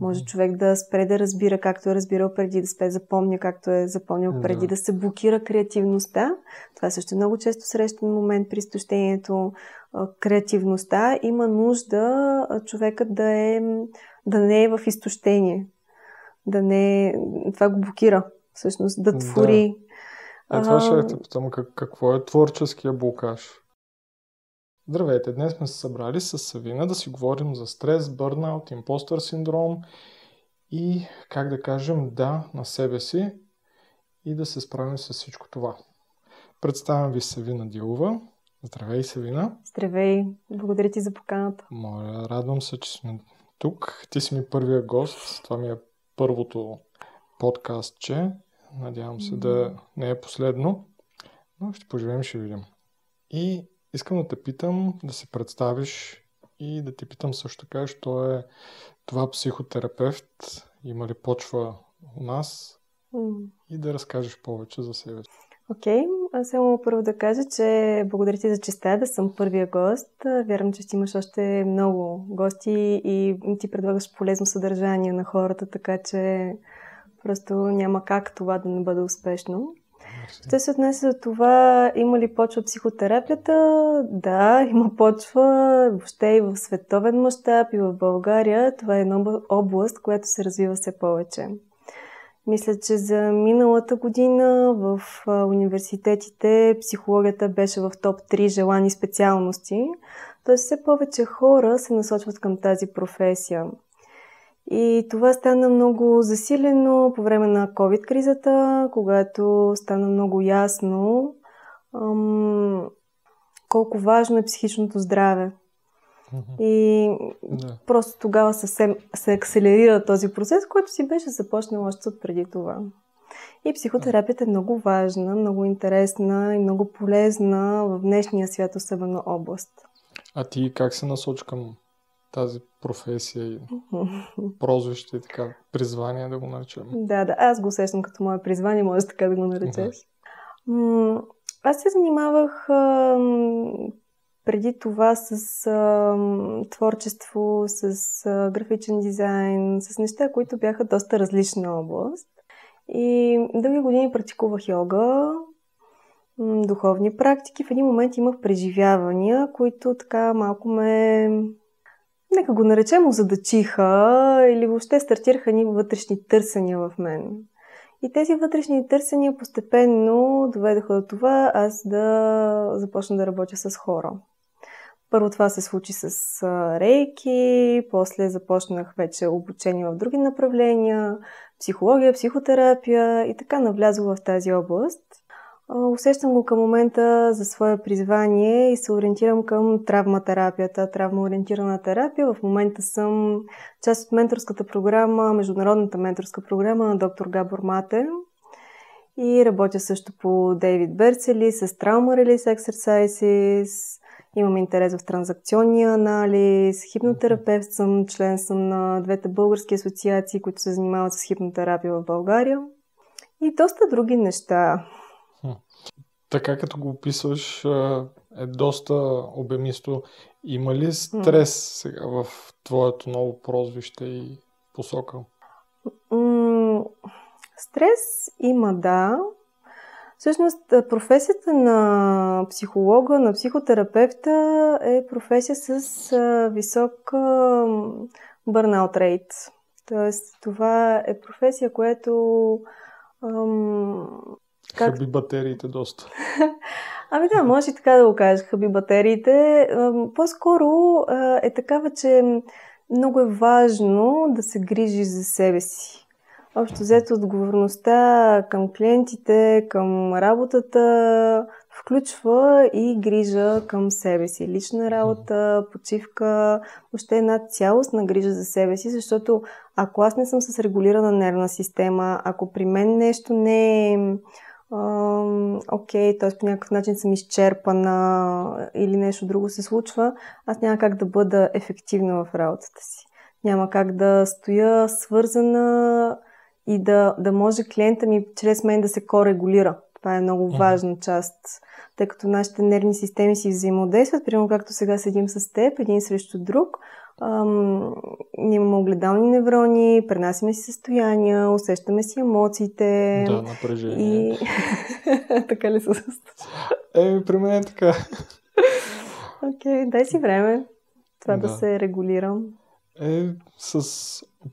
Може човек да спре да разбира както е разбирал преди, да спре да запомня както е запомнял преди, да се блокира креативността. Това също е много често срещан момент при изтощението. Креативността има нужда човекът да не е в изтощение. Това го блокира, всъщност, да твори. Това ще те питам, какво е творческия блокаж? Здравейте, днес сме се събрали с Савина да си говорим за стрес, бърнаут, импостър синдром и как да кажем да на себе си и да се справим с всичко това. Представям ви Савина Дилова. Здравей, Савина. Здравей, благодаря ти за поканата. Моля, радвам се, че сме тук. Ти си ми първия гост. Това ми е първото подкастче. Надявам се да не е последно, но ще поживеем, ще видим. И искам да те питам да се представиш и да те питам също така, що е това психотерапевт, има ли почва у нас и да разкажеш повече за себе си. Окей, аз само първо да кажа, че благодаря ти за честа да съм първия гост. Вярвам, че ще имаш още много гости и ти предлагаш полезно съдържание на хората, така че просто няма как това да не бъде успешно. Ще се отнесе за това, има ли почва психотерапията? Да, има почва въобще и в световен мащаб, и в България. Това е една област, която се развива все повече. Мисля, че за миналата година в университетите психологията беше в топ 3 желани специалности. Тоест все повече хора се насочват към тази професия. И това стана много засилено по време на COVID-кризата, когато стана много ясно колко важно е психичното здраве. И просто тогава съвсем се акселерира този процес, който си беше започнал още от преди това. И психотерапията е много важна, много интересна и много полезна в днешния свят, особено област. А ти как се насочи към тази професия и прозвище и така, призвание да го наречем? Да, аз го усещам като мое призвание, може така да го наречеш. Аз се занимавах преди това с творчество, с графичен дизайн, с неща, които бяха доста различна област. И дълги години практикувах йога, духовни практики. В един момент имах преживявания, които така малко нека го наречем, озадачиха или въобще стартираха ни вътрешни търсения в мен. И тези вътрешни търсения постепенно доведоха до това аз да започна да работя с хора. Първо това се случи с рейки, после започнах вече обучение в други направления, психология, психотерапия и така навлязох в тази област. Усещам го към момента за свое призвание и се ориентирам към травматерапията, травмоориентирана терапия. В момента съм част от менторската програма, международната менторска програма на доктор Габор Мате и работя също по Дейвид Берцели с Trauma Release Exercises. Имам интерес в транзакционния анализ, хипнотерапевт съм, член съм на двете български асоциации, които се занимават с хипнотерапия в България и доста други неща. Така като го описваш е доста обемисто. Има ли стрес сега в твоето ново прозвище и посока? Стрес има, да. Всъщност професията на психолога, на психотерапевта е професия с висок burnout rate. Тоест това е професия, която хаби батериите доста. Да, може и така да го кажеш, хаби батериите. По-скоро е такава, че много е важно да се грижиш за себе си. Общо взето отговорността към клиентите, към работата включва и грижа към себе си. Лична работа, почивка, въобще една цялостна грижа за себе си, защото ако аз не съм с регулирана нервна система, ако при мен нещо не е окей, т.е. по някакъв начин съм изчерпана или нещо друго се случва, аз няма как да бъда ефективна в работата си. Няма как да стоя свързана и да може клиента ми чрез мен да се корегулира. Това е много важна част, тъй като нашите нервни системи си взаимодействат, примерно както сега седим с теб, един срещу друг. Ние имаме огледални неврони, пренасяме си състояния, усещаме си емоциите. Да, напрежение. Така ли се усеща? При мен е така. Окей, дай си време това да се регулирам.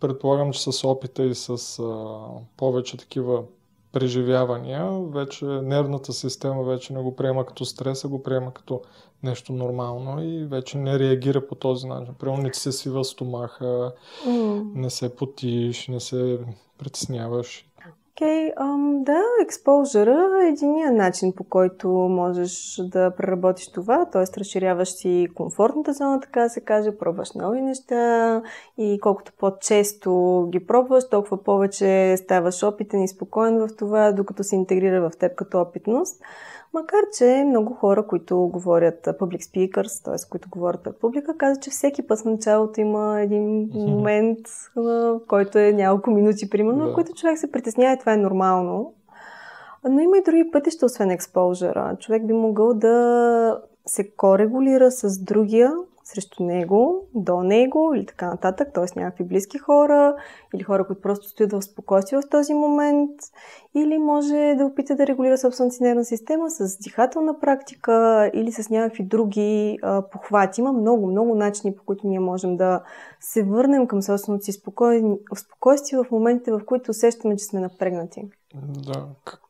Предполагам, че с опита и с повече такива преживявания, вече нервната система вече не го приема като стрес, а го приема като нещо нормално и вече не реагира по този начин. Примерно не ти се свива стомаха, не се потиш, не се притесняваш. Да, експожъра е единият начин, по който можеш да преработиш това, т.е. разширяваш си комфортната зона, така да се каже, пробваш нови неща и колкото по-често ги пробваш, толкова повече ставаш опитен и спокоен в това, докато се интегрира в теб като опитност. Макар че много хора, които говорят public speakers, т.е. които говорят пред публика, казват, че всеки път в началото има един момент, който е няколко минути, примерно, в който човек се притеснява и това е нормално. Но има и други пътища, освен експожъра. Човек би могъл да се корегулира с другия, срещу него, до него или така нататък, т.е. някакви близки хора или хора, които просто стоят в спокойствие в този момент, или може да опита да регулира собствената си нервна система с дихателна практика или с някакви други похвати. Има много начини, по които ние можем да се върнем към собственото си спокойствие в моментите, в които усещаме, че сме напрегнати. Да.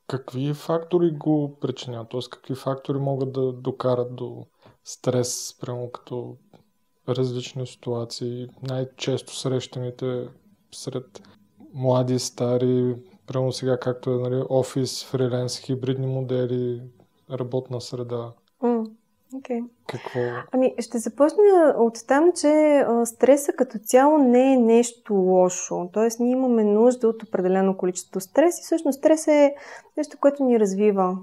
Какви фактори го причинят? Т.е. какви фактори могат да докарат до стрес, прямо като различни ситуации, най-често срещаните сред млади, стари, прямо сега както е офис, фриленс, хибридни модели, работна среда. Какво? Ще започна от там, че стреса като цяло не е нещо лошо. Тоест, ние имаме нужда от определено количество стрес и всъщност стрес е нещо, което ни развива.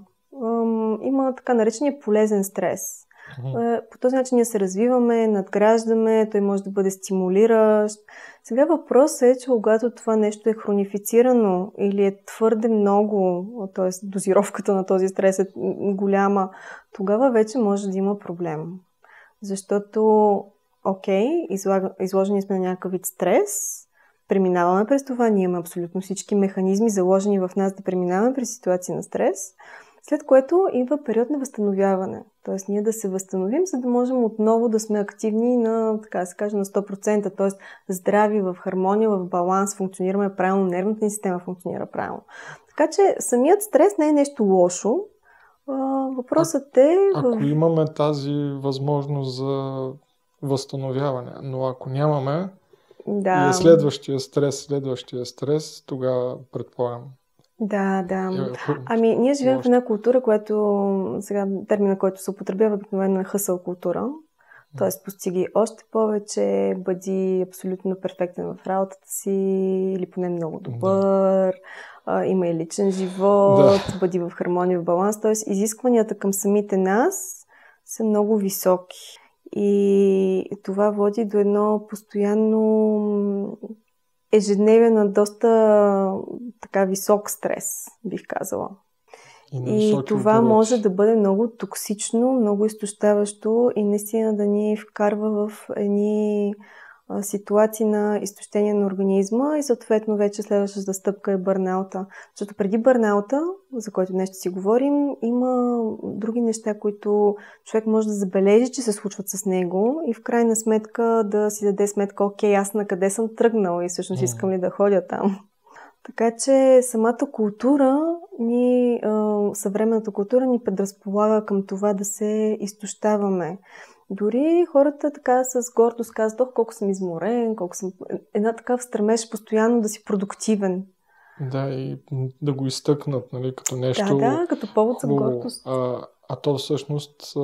Има така наречения полезен стрес. По този начин ние се развиваме, надграждаме, той може да бъде стимулиращ. Сега въпросът е, че когато това нещо е хронифицирано или е твърде много, т.е. дозировката на този стрес е голяма, тогава вече може да има проблем. Защото, изложени сме на някакъв вид стрес, преминаваме през това, ние имаме абсолютно всички механизми заложени в нас да преминаваме през ситуации на стрес, след което идва период на възстановяване. Т.е. ние да се възстановим, за да можем отново да сме активни на, така да се каже, на 100%, т.е. здрави, в хармония, в баланс, функционираме правилно, нервната ни система функционира правилно. Така че самият стрес не е нещо лошо. Въпросът е... Ако имаме тази възможност за възстановяване, но ако нямаме и следващия стрес, тогава предполагам. Да. Ние живеем в една култура, която сега термина, който се употребява обикновено е хъсъл култура. Т.е. постиги още повече, бъди абсолютно перфектен в работата си или поне много добър, има и личен живот, бъди в хармония, в баланс. Т.е. изискванията към самите нас са много високи. И това води до едно постоянно ежедневие на доста така висок стрес, бих казала. И това може да бъде много токсично, много изтощаващо и наистина да ни вкарва в едни ситуации на изтощение на организма и съответно вече следващата стъпка е бърнаута. Защото преди бърнаута, за който днес ще си говорим, има други неща, които човек може да забележи, че се случват с него и в крайна сметка да си даде сметка, аз на къде съм тръгнал и всъщност искам ли да ходя там. Така че самата култура, съвременната култура ни предразполага към това да се изтощаваме. Дори хората така с гордост казват, колко съм изморен, колко съм... Една такава стремеж постоянно да си продуктивен. Да, и да го изтъкнат, като нещо... Да, като повод за гордост. То всъщност...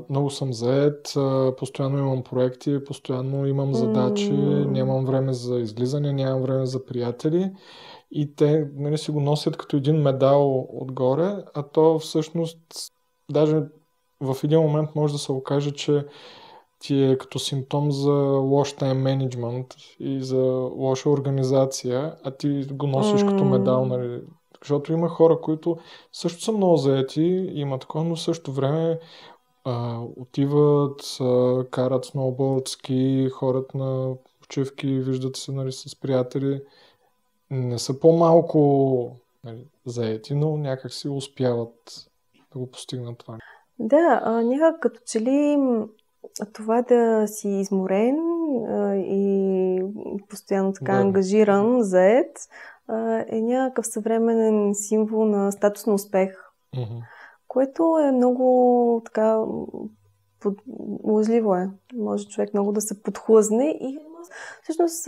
много съм зает, постоянно имам проекти, постоянно имам задачи, нямам време за излизане, нямам време за приятели и те си го носят като един медал отгоре, а то всъщност даже в един момент може да се окаже, че ти е като симптом за лош тайм менеджмент и за лоша организация, а ти го носиш като медал, Защото има хора, които също са много заети, има такова, но в същото време Отиват, карат сноуборд, ски, ходят на почивки, виждат се, нали, с приятели. Не са по-малко, нали, заети, но някак си успяват да го постигнат това. Да, някак като че ли това да си изморен и постоянно така ангажиран, заед, е някакъв съвременен символ на статус на успех, което е много така лъжливо е. Може човек много да се подхлъзне и всъщност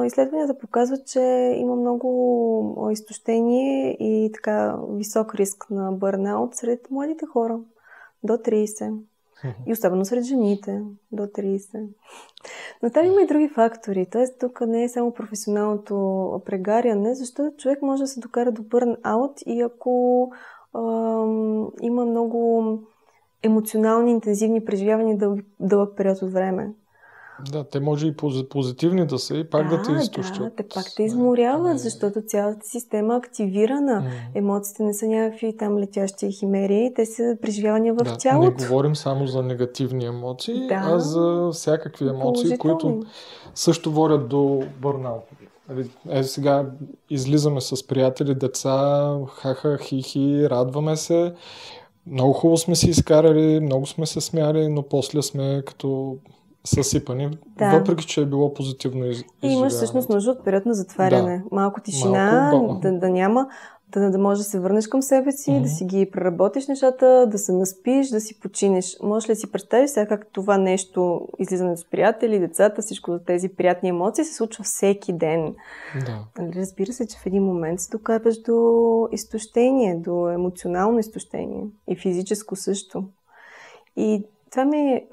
изследванията показват, че има много изтощение и така висок риск на бърнаут сред младите хора до 30. И особено сред жените до 30. Но там има и други фактори. Тоест тук не е само професионалното прегаряне, защото човек може да се докара до бърнаут и ако има много емоционални, интензивни преживявания дълъг период от време. Да, те може и позитивни да са и пак да те изтощат. Да, те пак те изморяват, защото цялата система е активирана. Емоциите не са някакви там летящи химери, те са преживявания в тялото. Не говорим само за негативни емоции, а за всякакви емоции, които също водят до бърнаут. Сега излизаме с приятели, деца, хаха, хихи, радваме се. Много хубаво сме си изкарали, много сме се смяли, но после сме като съсипани, въпреки че е било позитивно изживяване. И имаш всъщност нужда от период на затваряне. Малко тишина, да няма, да можеш да се върнеш към себе си, да си ги преработиш нещата, да се наспиш, да си починеш. Можеш ли да си представиш сега как това нещо, излизане с приятели, децата, всичко тези приятни емоции се случва всеки ден? Да. Разбира се, че в един момент се докарваш до изтощение, до емоционално изтощение и физическо също. И това ми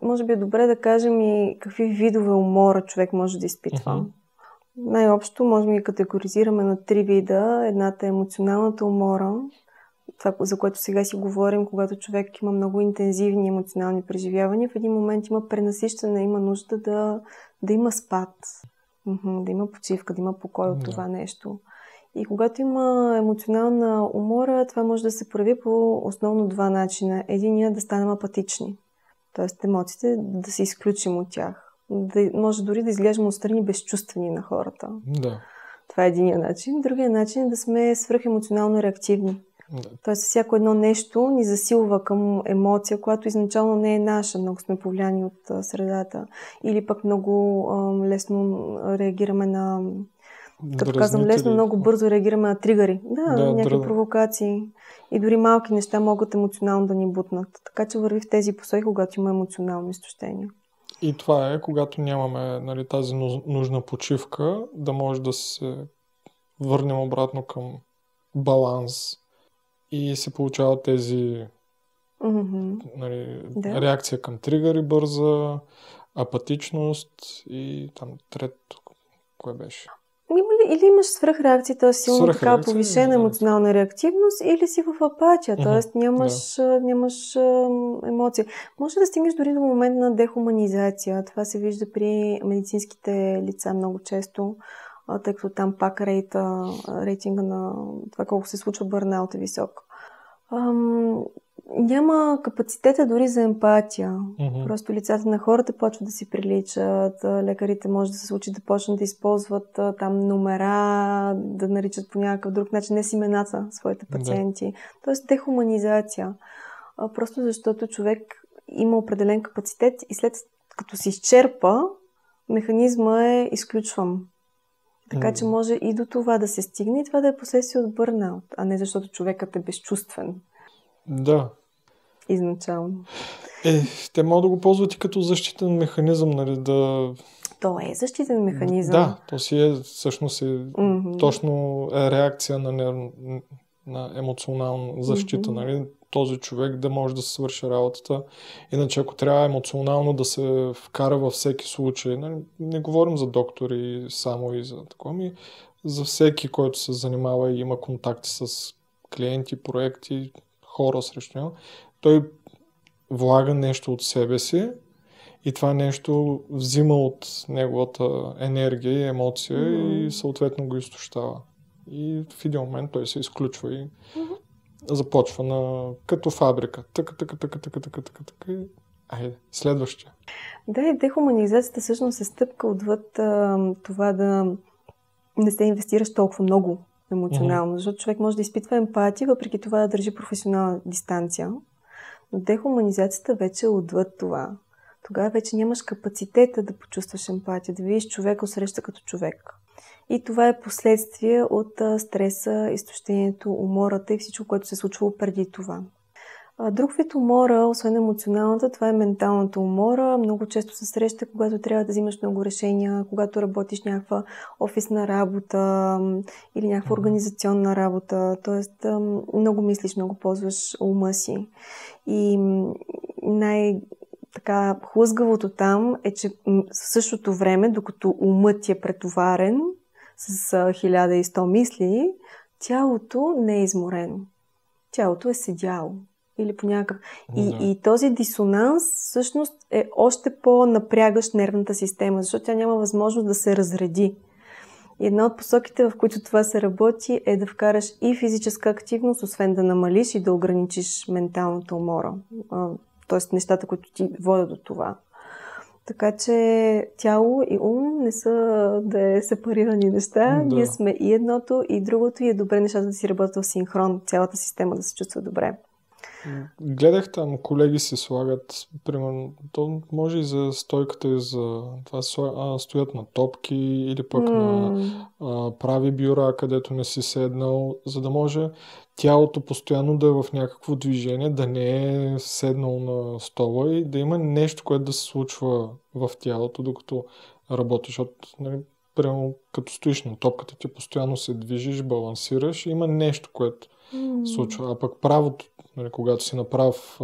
може би е добре да кажем и какви видове умора човек може да изпитва. Най-общо можем да ги категоризираме на 3 вида. Едната е емоционалната умора, това, за което сега си говорим, когато човек има много интензивни емоционални преживявания, в един момент има пренасищане, има нужда да има спад, да има почивка, да има покой от това нещо. И когато има емоционална умора, това може да се прояви по основно 2 начина. Единият да станем апатични, т.е. емоциите да се изключим от тях. Може дори да изглеждаме отстрани безчувствени на хората. Да. Това е единият начин. Другият начин е да сме свръхемоционално реактивни. Да. Тоест всяко едно нещо ни засилва към емоция, която изначално не е наша. Много сме повлияни от средата. Или пък много лесно реагираме на... Като казвам лесно, много бързо реагираме на тригъри. Някакви провокации. И дори малки неща могат емоционално да ни бутнат. Така че върви в тези посоки, когато има емоционално изтощение. И това е, когато нямаме, нали, тази нужна почивка, да може да се върнем обратно към баланс и се получават тези реакция към тригъри бърза, апатичност и там трето, кое беше? Или имаш свръхреакция, т.е. силно така повишена емоционална реактивност, или си в апатия, т.е. нямаш емоция. Може да стигнеш дори до момент на дехуманизация. Това се вижда при медицинските лица много често, тъй като там пак рейтинга на това колко се случва бърнаут е висок. Няма капацитета дори за емпатия. Просто лицата на хората почват да си приличат. Лекарите може да се случи да почнат да използват там номера, да наричат по някакъв друг начин, не с имената своите пациенти. Тоест дехуманизация. Просто защото човек има определен капацитет и след като се изчерпа, механизма е изключвам. Така че може и до това да се стигне и това да е последствие от бърнаут, а не защото човекът е безчувствен. Да. Изначално. Те могат да го ползват и като защитен механизъм, нали, да... То е защитен механизъм. Да, то си е, всъщност точно е реакция на емоционална защита, нали, този човек да може да се свърши работата. Иначе ако трябва емоционално да се вкара във всеки случай, нали, не говорим за доктори само и за такова, за всеки, който се занимава и има контакти с клиенти, проекти, хора срещу него, той влага нещо от себе си и това нещо взима от неговата енергия и емоция и съответно го изтощава. И в един момент той се изключва и започва като фабрика. Айде, следващия. Да, и дехуманизацията всъщност е стъпка отвъд това да не се инвестираш толкова много емоционално, защото човек може да изпитва емпатия, въпреки това да държи професионална дистанция. Но дехуманизацията вече е отвъд това. Тогава вече нямаш капацитета да почувстваш емпатия, да видиш човека среща като човек. И това е последствие от стреса, изтощението, умората и всичко, което се е случвало преди това. Друг вид умора, освен емоционалната, това е менталната умора. Много често се среща, когато трябва да взимаш много решения, когато работиш някаква офисна работа или някаква организационна работа. Тоест, много мислиш, много ползваш ума си. И така хлъзгавото там е, че в същото време, докато умът ти е претоварен с 1100 мисли, тялото не е изморено. Тялото е седяло. Или по някакъв... И този дисонанс всъщност е още по-напрягащ нервната система, защото тя няма възможност да се разреди. И една от посоките, в които това се работи, е да вкараш и физическа активност, освен да намалиш и да ограничиш менталната умора. Тоест нещата, които ти водят до това. Така че тяло и ум не са да е сепарирани неща. Да. Ние сме и едното, и другото, и е добре нещата да си работят в синхрон, цялата система да се чувства добре. Гледах там, колеги си слагат, примерно, то може и за стойката, и за това стоят на топки или пък на прави бюра, където не си седнал, за да може тялото постоянно да е в някакво движение, да не е седнал на стола и да има нещо, което да се случва в тялото, докато работиш. Защото, нали, примерно, като стоиш на топката, ти постоянно се движиш, балансираш и има нещо, което случва. А пък правото, нали, когато си направив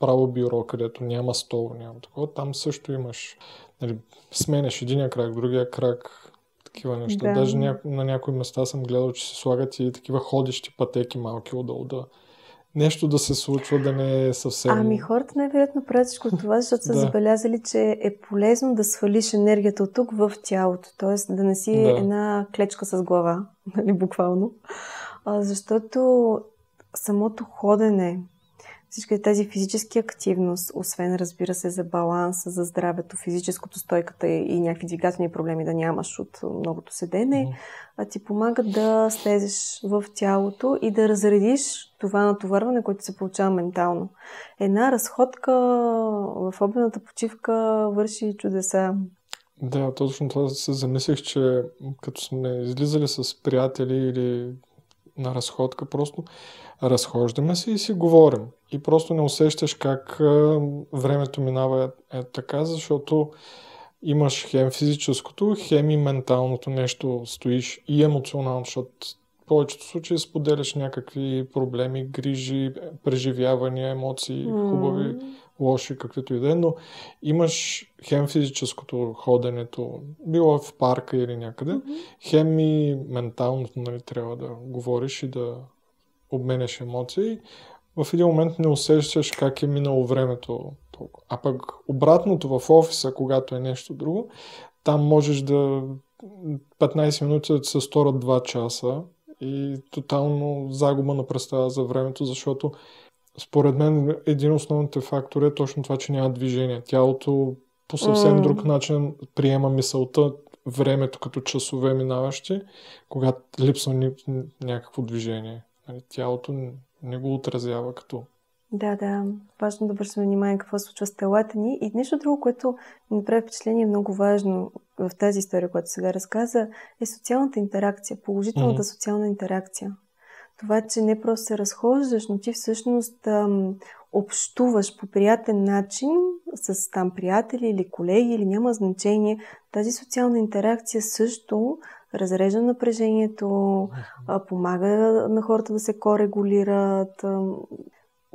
право бюро, където няма стол, няма такова, там също имаш, нали, сменяш единия крак, другия крак, такива неща. Да. Даже на някои места съм гледал, че се слагат и такива ходещи пътеки малки отдолу, да нещо да се случва, да не е съвсем... Хората най-вероятно правят всичко това, защото са забелязали, че е полезно да свалиш енергията от тук в тялото. Т.е. да не си една клечка с глава, нали, буквално. Защото самото ходене, всички тези физически активност, освен, разбира се, за баланса, за здравето, физическото, стойката и някакви двигателни проблеми да нямаш от многото седене, ти помагат да слезеш в тялото и да разредиш това натоварване, което се получава ментално. Една разходка в обедната почивка върши чудеса. Да, точно това се замислих, че като сме излизали с приятели или на разходка, просто разхождаме се и си говорим. И просто не усещаш как времето минава така, защото имаш хем физическото, хем и менталното нещо стоиш и емоционално, защото в повечето случаи споделяш някакви проблеми, грижи, преживявания, емоции, хубави, лоши, каквито и да е, но имаш хем физическото ходенето, било в парка или някъде, хем и менталното, нали, трябва да говориш и да обменяш емоции. В един момент не усещаш как е минало времето. А пък обратното в офиса, когато е нещо друго, там можеш да 15 минути да се сторят 2 часа и тотално загуба на представа за времето, защото според мен един от основните фактори е точно това, че няма движение. Тялото по съвсем друг начин приема мисълта, времето като часове минаващи, когато липсва някакво движение. Тялото не го отразява като... Да. Важно да обръщаме внимание какво се случва с телата ни. И нещо друго, което ми направи впечатление много важно в тази история, която сега разказа, е социалната интеракция, положителната социална интеракция. Това, че не просто се разхождаш, но ти всъщност общуваш по приятен начин с там приятели или колеги, или няма значение. Тази социална интеракция също разрежда напрежението, помага на хората да се корегулират,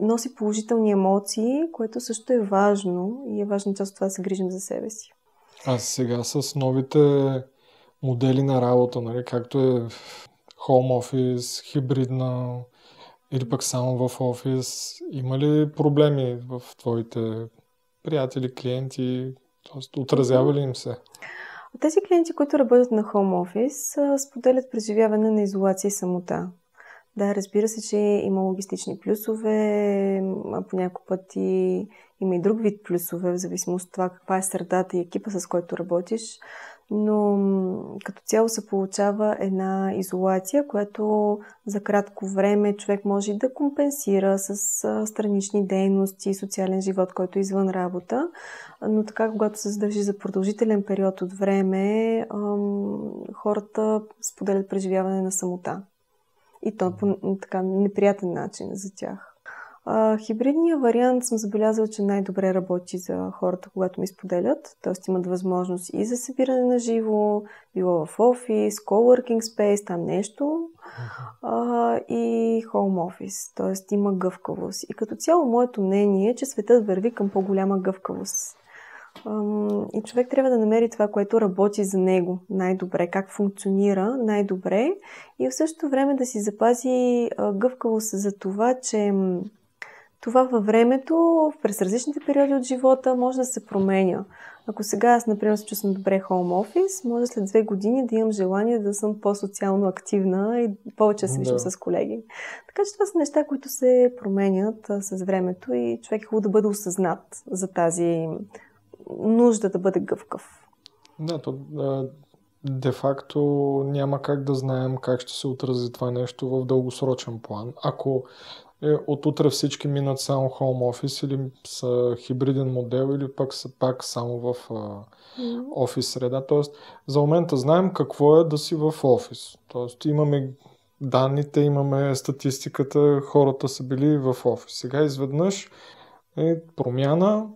носи положителни емоции, което също е важно и е важна част от това да се грижим за себе си. А сега с новите модели на работа, нали, както е home office, хибридна или пък само в офис, има ли проблеми в твоите приятели, клиенти? Тоест, отразява ли им се? Тези клиенти, които работят на home office, споделят преживяване на изолация и самота. Да, разбира се, че има логистични плюсове, а по няколко пъти има и друг вид плюсове, в зависимост от това каква е средата и екипа, с който работиш. Но като цяло се получава една изолация, която за кратко време човек може да компенсира с странични дейности, социален живот, който е извън работа. Но така, когато се задържи за продължителен период от време, хората споделят преживяване на самота. И то по така неприятен начин за тях. Хибридният вариант съм забелязала, че най-добре работи за хората, когато ми споделят. Т.е. имат възможност и за събиране на живо, било в офис, coworking space, там нещо, и home office. Т.е. има гъвкавост. И като цяло моето мнение е, че светът върви към по-голяма гъвкавост. И човек трябва да намери това, което работи за него най-добре, как функционира най-добре и в същото време да си запази гъвкавост за това, че това във времето, през различните периоди от живота, може да се променя. Ако сега аз, например, се чувствам добре home office, може след 2 години да имам желание да съм по-социално активна и повече да се виждам с колеги. Така че това са неща, които се променят с времето и човек е хубаво да бъде осъзнат за тази нужда да бъде гъвкав. Да, то де-факто няма как да знаем как ще се отрази това нещо в дългосрочен план. Ако от утре всички минат само home office или са хибриден модел или пък са пак само в офис среда. Тоест, за момента знаем какво е да си в офис. Тоест, имаме данните, имаме статистиката, хората са били в офис. Сега изведнъж е промяна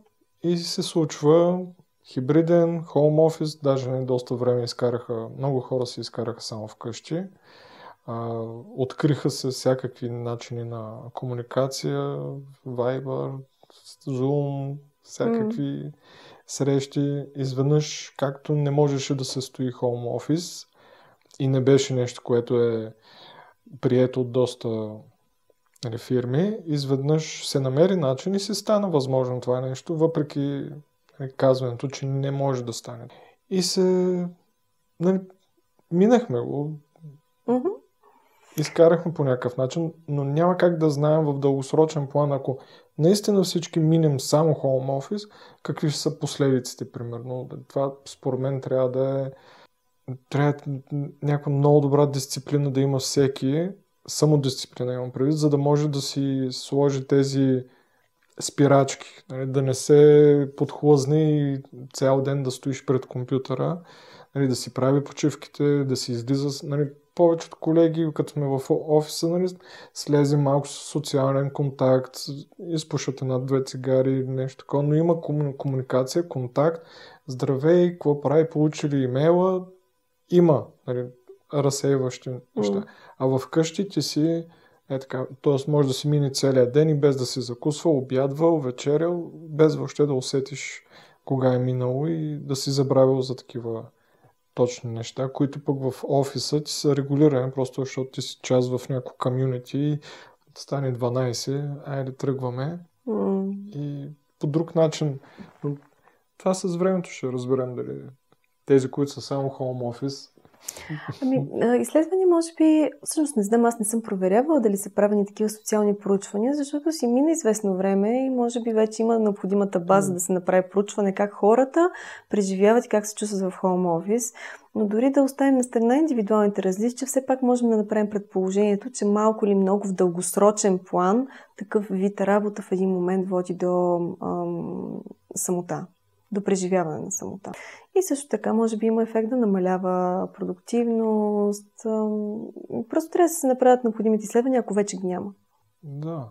и се случва хибриден, home office, даже не доста време изкараха, много хора се изкараха само вкъщи. Откриха се всякакви начини на комуникация, Viber, Zoom, всякакви срещи. Изведнъж, както не можеше да се стои home office и не беше нещо, което е прието от доста фирми, изведнъж се намери начин и се стана възможно това нещо, въпреки казването, че не може да стане. И се минахме го. Изкарахме по някакъв начин, но няма как да знаем в дългосрочен план, ако наистина всички минем само home office, какви ще са последиците, примерно. Това според мен трябва някаква много добра дисциплина да има всеки, самодисциплина имам предвид, за да може да си сложи тези спирачки, да не се подхлъзне и цял ден да стоиш пред компютъра, да си прави почивките, да си излиза. Повечето колеги, като сме в офиса, слезе малко с социален контакт, изпушат 1-2 цигари или нещо такова, но има комуникация, контакт, здравей, какво прави, получили имейла, има разсейващи неща. А в къщи ти си така, т.е. може да си мине целия ден и без да си закусвал, обядвал, вечерял, без въобще да усетиш кога е минало и да си забравил за такива точни неща, които пък в офиса ти са регулирани, просто защото ти си част в някакво комюнити и стане 12, айде тръгваме. И по друг начин. Това с времето ще разберем дали тези, които са само home office. Изследвания, може би, всъщност не знам, аз не съм проверявала дали са правени такива социални проучвания, защото си мина известно време и може би вече има необходимата база да се направи проучване как хората преживяват и как се чувстват в home office. Но дори да оставим на страна индивидуалните различия, все пак можем да направим предположението, че малко или много в дългосрочен план такъв вид работа в един момент води до самота, до преживяване на самота. И също така, може би има ефект да намалява продуктивност. Просто трябва да се направят необходимите изследвания, ако вече ги няма. Да.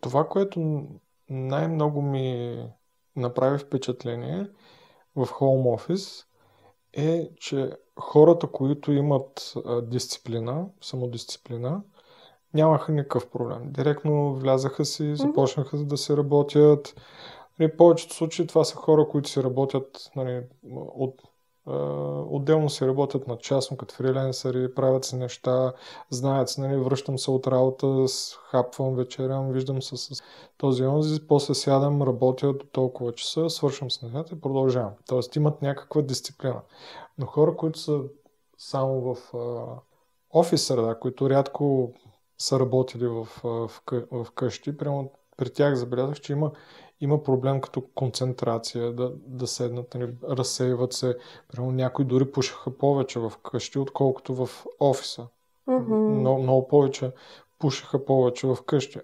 Това, което най-много ми направи впечатление в home office е, че хората, които имат дисциплина, самодисциплина, нямаха никакъв проблем. Директно влязаха си, започнаха да се работят. В повечето случаи това са хора, които си работят отделно си работят на частно, като фриленсъри, правят си неща, знаят се, връщам се от работа, хапвам, вечерям, виждам се с този онзи, после сядам, работя до толкова часа, свършвам с нещата и продължавам. Тоест имат някаква дисциплина. Но хора, които са само в офис среда, които рядко са работили в къщи, прямо при тях забелязах, че има проблем като концентрация, да седнат, нали, разсейват се. Прямо някои дори пушаха повече в къщи, отколкото в офиса. Mm-hmm. Много повече пушаха повече в къщи.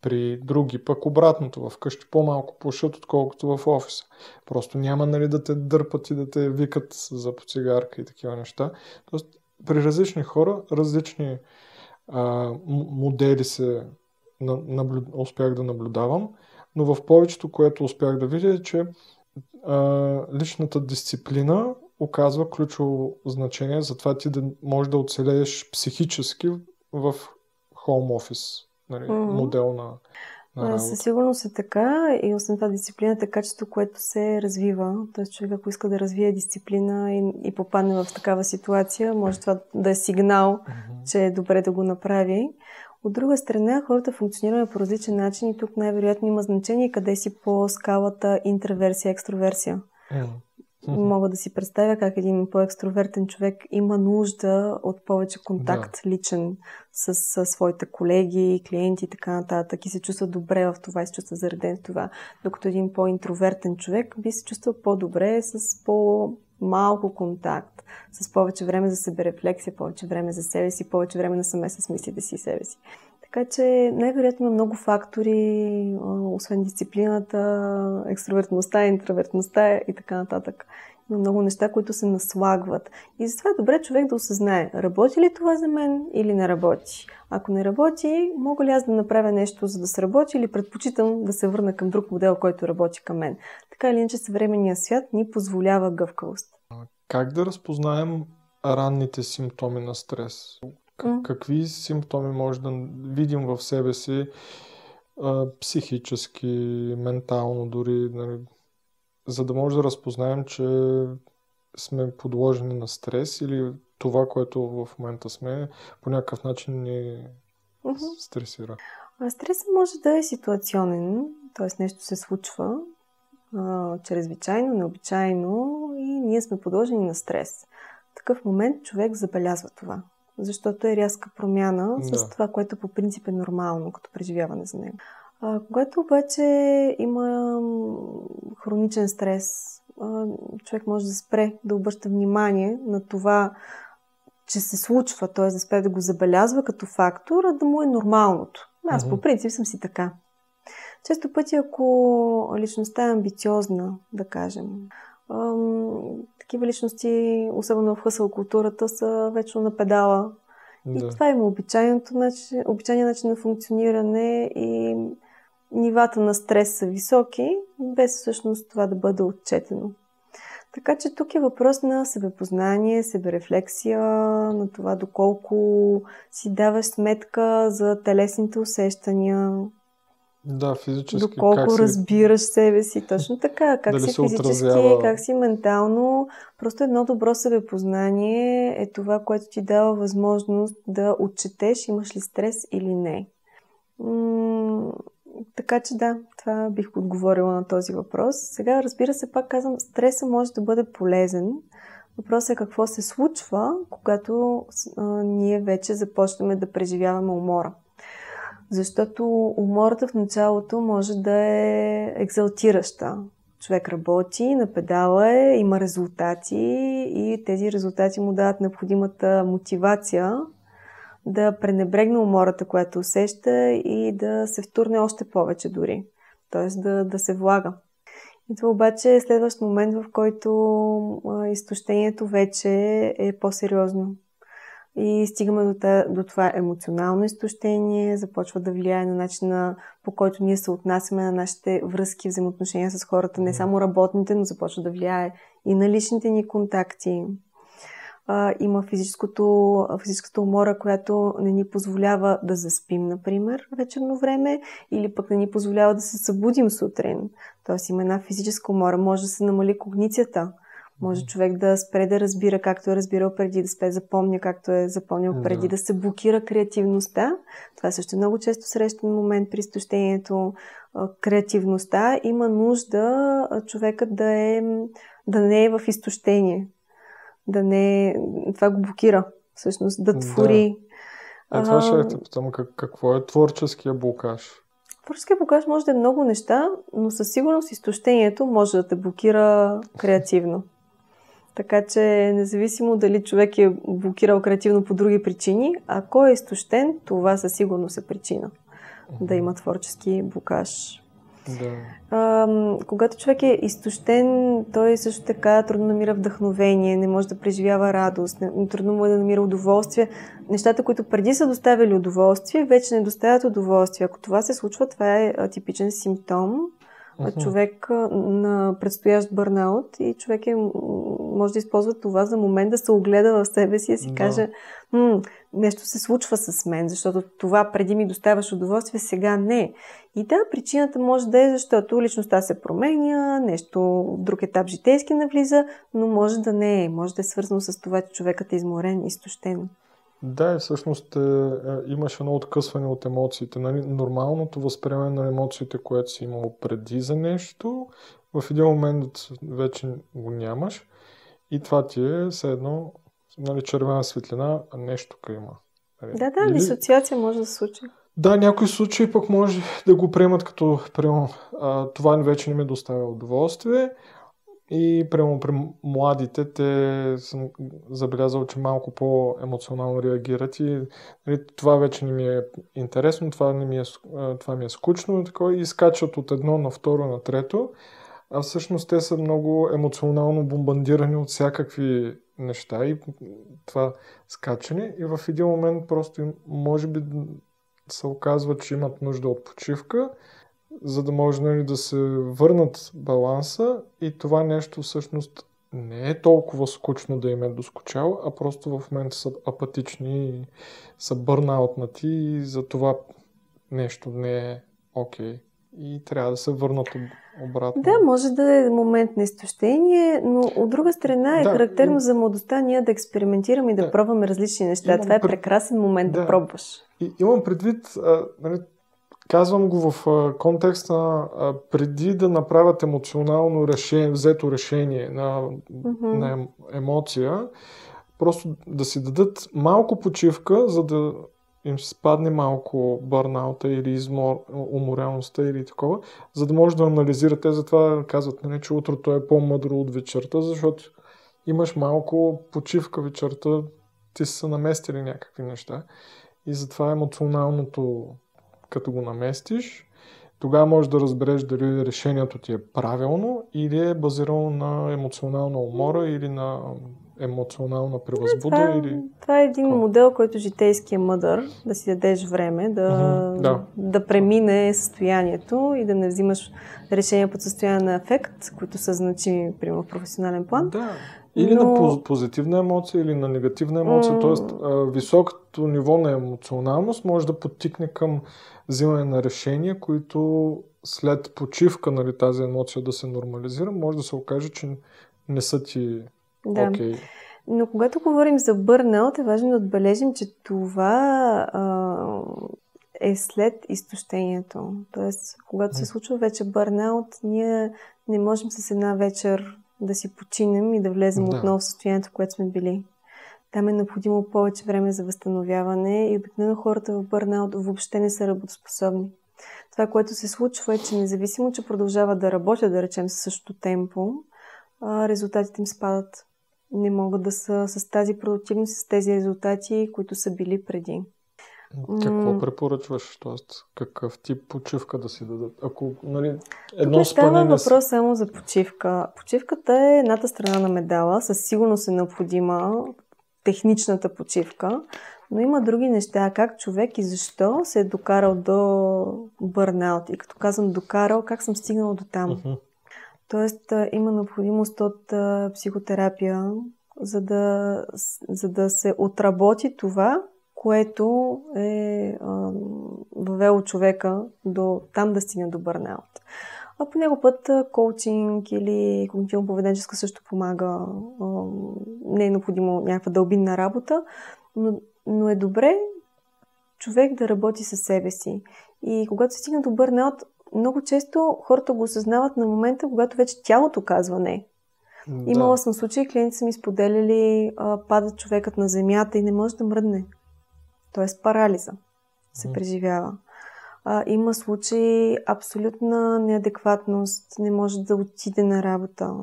При други пък обратното, в къщи по-малко пушат, отколкото в офиса. Просто няма, нали, да те дърпат и да те викат за по цигарка и такива неща. Тоест, при различни хора, различни модели успях да наблюдавам, но в повечето, което успях да видя, е, че личната дисциплина оказва ключово значение за това ти да можеш да оцелееш психически в хоум офис, нали, модел на работа. Със сигурност е така и освен това дисциплината е качество, което се развива. Тоест човек, ако иска да развие дисциплина и попадне в такава ситуация, може това да е сигнал, че е добре да го направи. От друга страна, хората функционират по различен начин и тук най-вероятно има значение къде си по скалата интроверсия, екстроверсия. Мога да си представя как един по-екстровертен човек има нужда от повече контакт личен с своите колеги, клиенти и така нататък и се чувства добре в това и се чувства зареден в това. Докато един по-интровертен човек би се чувствал по-добре с по-малко контакт, с повече време за себерефлексия, повече време за себе си, повече време на саме с мислите си и себе си. Така че най-вероятно има много фактори, освен дисциплината, екстровертността, интровертността и така нататък. Има много неща, които се наслагват. И затова е добре човек да осъзнае, работи ли това за мен или не работи. Ако не работи, мога ли аз да направя нещо, за да се работи, или предпочитам да се върна към друг модел, който работи към мен. Така или иначе съвременният свят ни позволява гъвкавост. Как да разпознаем ранните симптоми на стрес? Какви симптоми може да видим в себе си психически, ментално дори, нали, за да може да разпознаем, че сме подложени на стрес или това, което в момента сме, по някакъв начин ни стресира? Стресът може да е ситуационен, т.е. нещо се случва чрезвичайно, необичайно и ние сме подложени на стрес. В такъв момент човек забелязва това, защото е рязка промяна с това, което по принцип е нормално като преживяване за него. Когато обаче има хроничен стрес, човек може да спре да обръща внимание на това, че се случва, т.е. да спре да го забелязва като фактор, а да му е нормалното. Аз по принцип съм си така. Често пъти, ако личността е амбициозна, да кажем, такива личности, особено в хъсъл културата, са вечно на педала. И това има обичайният начин на функциониране и нивата на стрес са високи, без всъщност това да бъде отчетено. Така че тук е въпрос на себепознание, себерефлексия, на това доколко си даваш сметка за телесните усещания, физически. Доколко разбираш себе си. Точно така. Как си физически, как си ментално. Просто едно добро себепознание е това, което ти дава възможност да отчетеш имаш ли стрес или не. Така че това бих отговорила на този въпрос. Сега, разбира се, пак казвам, стреса може да бъде полезен. Въпросът е какво се случва, когато ние вече започнем да преживяваме умора. Защото умората в началото може да е екзалтираща. Човек работи, на педала има резултати и тези резултати му дават необходимата мотивация да пренебрегне умората, която усеща и да се втурне още повече дори. Т.е. да се влага. И това обаче е следващ момент, в който изтощението вече е по-сериозно. И стигаме до това емоционално изтощение, започва да влияе на начина, по който ние се отнасяме на нашите връзки, взаимоотношения с хората, не само работните, но започва да влияе и на личните ни контакти. Има физическата умора, която не ни позволява да заспим, например, вечерно време, или пък не ни позволява да се събудим сутрин. Тоест има една физическа умора, може да се намали когницията. Може човек да спре да разбира както е разбирал преди, да спре да запомня както е запомнял преди, да се блокира креативността. Това също е много често срещан момент при изтощението. Креативността има нужда човекът да не е в изтощение. Това го блокира, всъщност, да твори. Това ще те питам, какво е творческия блокаж? Творческия блокаж може да е много неща, но със сигурност изтощението може да те блокира креативно. Така че независимо дали човек е блокирал креативно по други причини, ако е изтощен, това със сигурност е причина да има творчески блокаж. Да. Когато човек е изтощен, той също така трудно намира вдъхновение, не може да преживява радост, трудно му е да намира удоволствие. Нещата, които преди са доставили удоволствие, вече не доставят удоволствие. Ако това се случва, това е типичен симптом. Човек на предстоящ бърнаут и човек може да използва това за момент да се огледа в себе си и си каже нещо се случва с мен, защото това преди ми доставяш удоволствие, сега не. И да, причината може да е, защото личността се променя, нещо, друг етап житейски навлиза, но може да не е. Може да е свързано с това, че човекът е изморен, изтощен. Да, и всъщност имаш едно откъсване от емоциите. Нали? Нормалното възприемане на емоциите, което си имало преди за нещо, в един момент вече го нямаш и това ти е все едно, нали, червена светлина, а нещо тук има. Да, дисоциация може да се случи. Да, някои случаи пък може да го приемат като това вече не ми доставя удоволствие. И прямо при младите те съм забелязал, че малко по-емоционално реагират и това вече не ми е интересно, това ми е скучно и скачат от едно на второ на трето, а всъщност те са много емоционално бомбардирани от всякакви неща и това скачане и в един момент просто може би се оказва, че имат нужда от почивка, за да може, нали, да се върнат баланса и това нещо всъщност не е толкова скучно да им е доскучало, а просто в момента са апатични и са бърнаутнати и за това нещо не е окей. И трябва да се върнат обратно. Да, може да е момент на изтощение, но от друга страна е характерно за младостта ние да експериментираме и да пробваме различни неща. Това е прекрасен момент да пробваш. И имам предвид, нали, казвам го в контекста на преди да направят емоционално взето решение на емоция, просто да си дадат малко почивка, за да им спадне малко бърнаута или умореността или такова, за да може да анализирате. Затова казват, нали, че утрото е по-мъдро от вечерта, защото имаш малко почивка вечерта, ти са наместили някакви неща. И затова емоционалното, като го наместиш, тогава можеш да разбереш дали решението ти е правилно или е базирано на емоционална умора или на емоционална превъзбуда. Това е един модел, който житейски е мъдър, да си дадеш време, да премине състоянието и да не взимаш решения под състояние на ефект, които са значими, примерно в професионален план. Да. Или на позитивна емоция, или на негативна емоция. Тоест, високото ниво на емоционалност може да подтикне към взимане на решения, които след почивка, нали, тази емоция да се нормализира, може да се окаже, че не са ти окей. Но когато говорим за бърнаут, е важно да отбележим, че това е след изтощението. Тоест, когато се случва вече бърнаут, ние не можем с една вечер да си починем и да влезем отново в състоянието, в което сме били. Там е необходимо повече време за възстановяване и обикновено хората в бърнаут въобще не са работоспособни. Това, което се случва е, че независимо, че продължават да работят, да речем, със същото темпо, резултатите им спадат. Не могат да са с тази продуктивност, с тези резултати, които са били преди. Какво препоръчваш? Тоест, какъв тип почивка да си дадат? Ако, нали, едно става въпрос само за почивка. Почивката е едната страна на медала. Със сигурност е необходима техничната почивка, но има други неща, как човек и защо се е докарал до бърнаут. И като казвам докарал, как съм стигнала до там. Тоест, има необходимост от психотерапия, за да се отработи това, което е въвело човека до там да стигне до бърнаут. А по него път коучинг или когнитивно-поведенческа също помага. Не е необходимо някаква дълбинна работа, но е добре човек да работи със себе си. И когато се стигне до бърнаут, много често хората го осъзнават на момента, когато вече тялото казва не. Имала съм случаи, клиенти са ми споделяли, падат човекът на земята и не може да мръдне. т.е. парализа се преживява. Има случаи абсолютна неадекватност, не може да отиде на работа,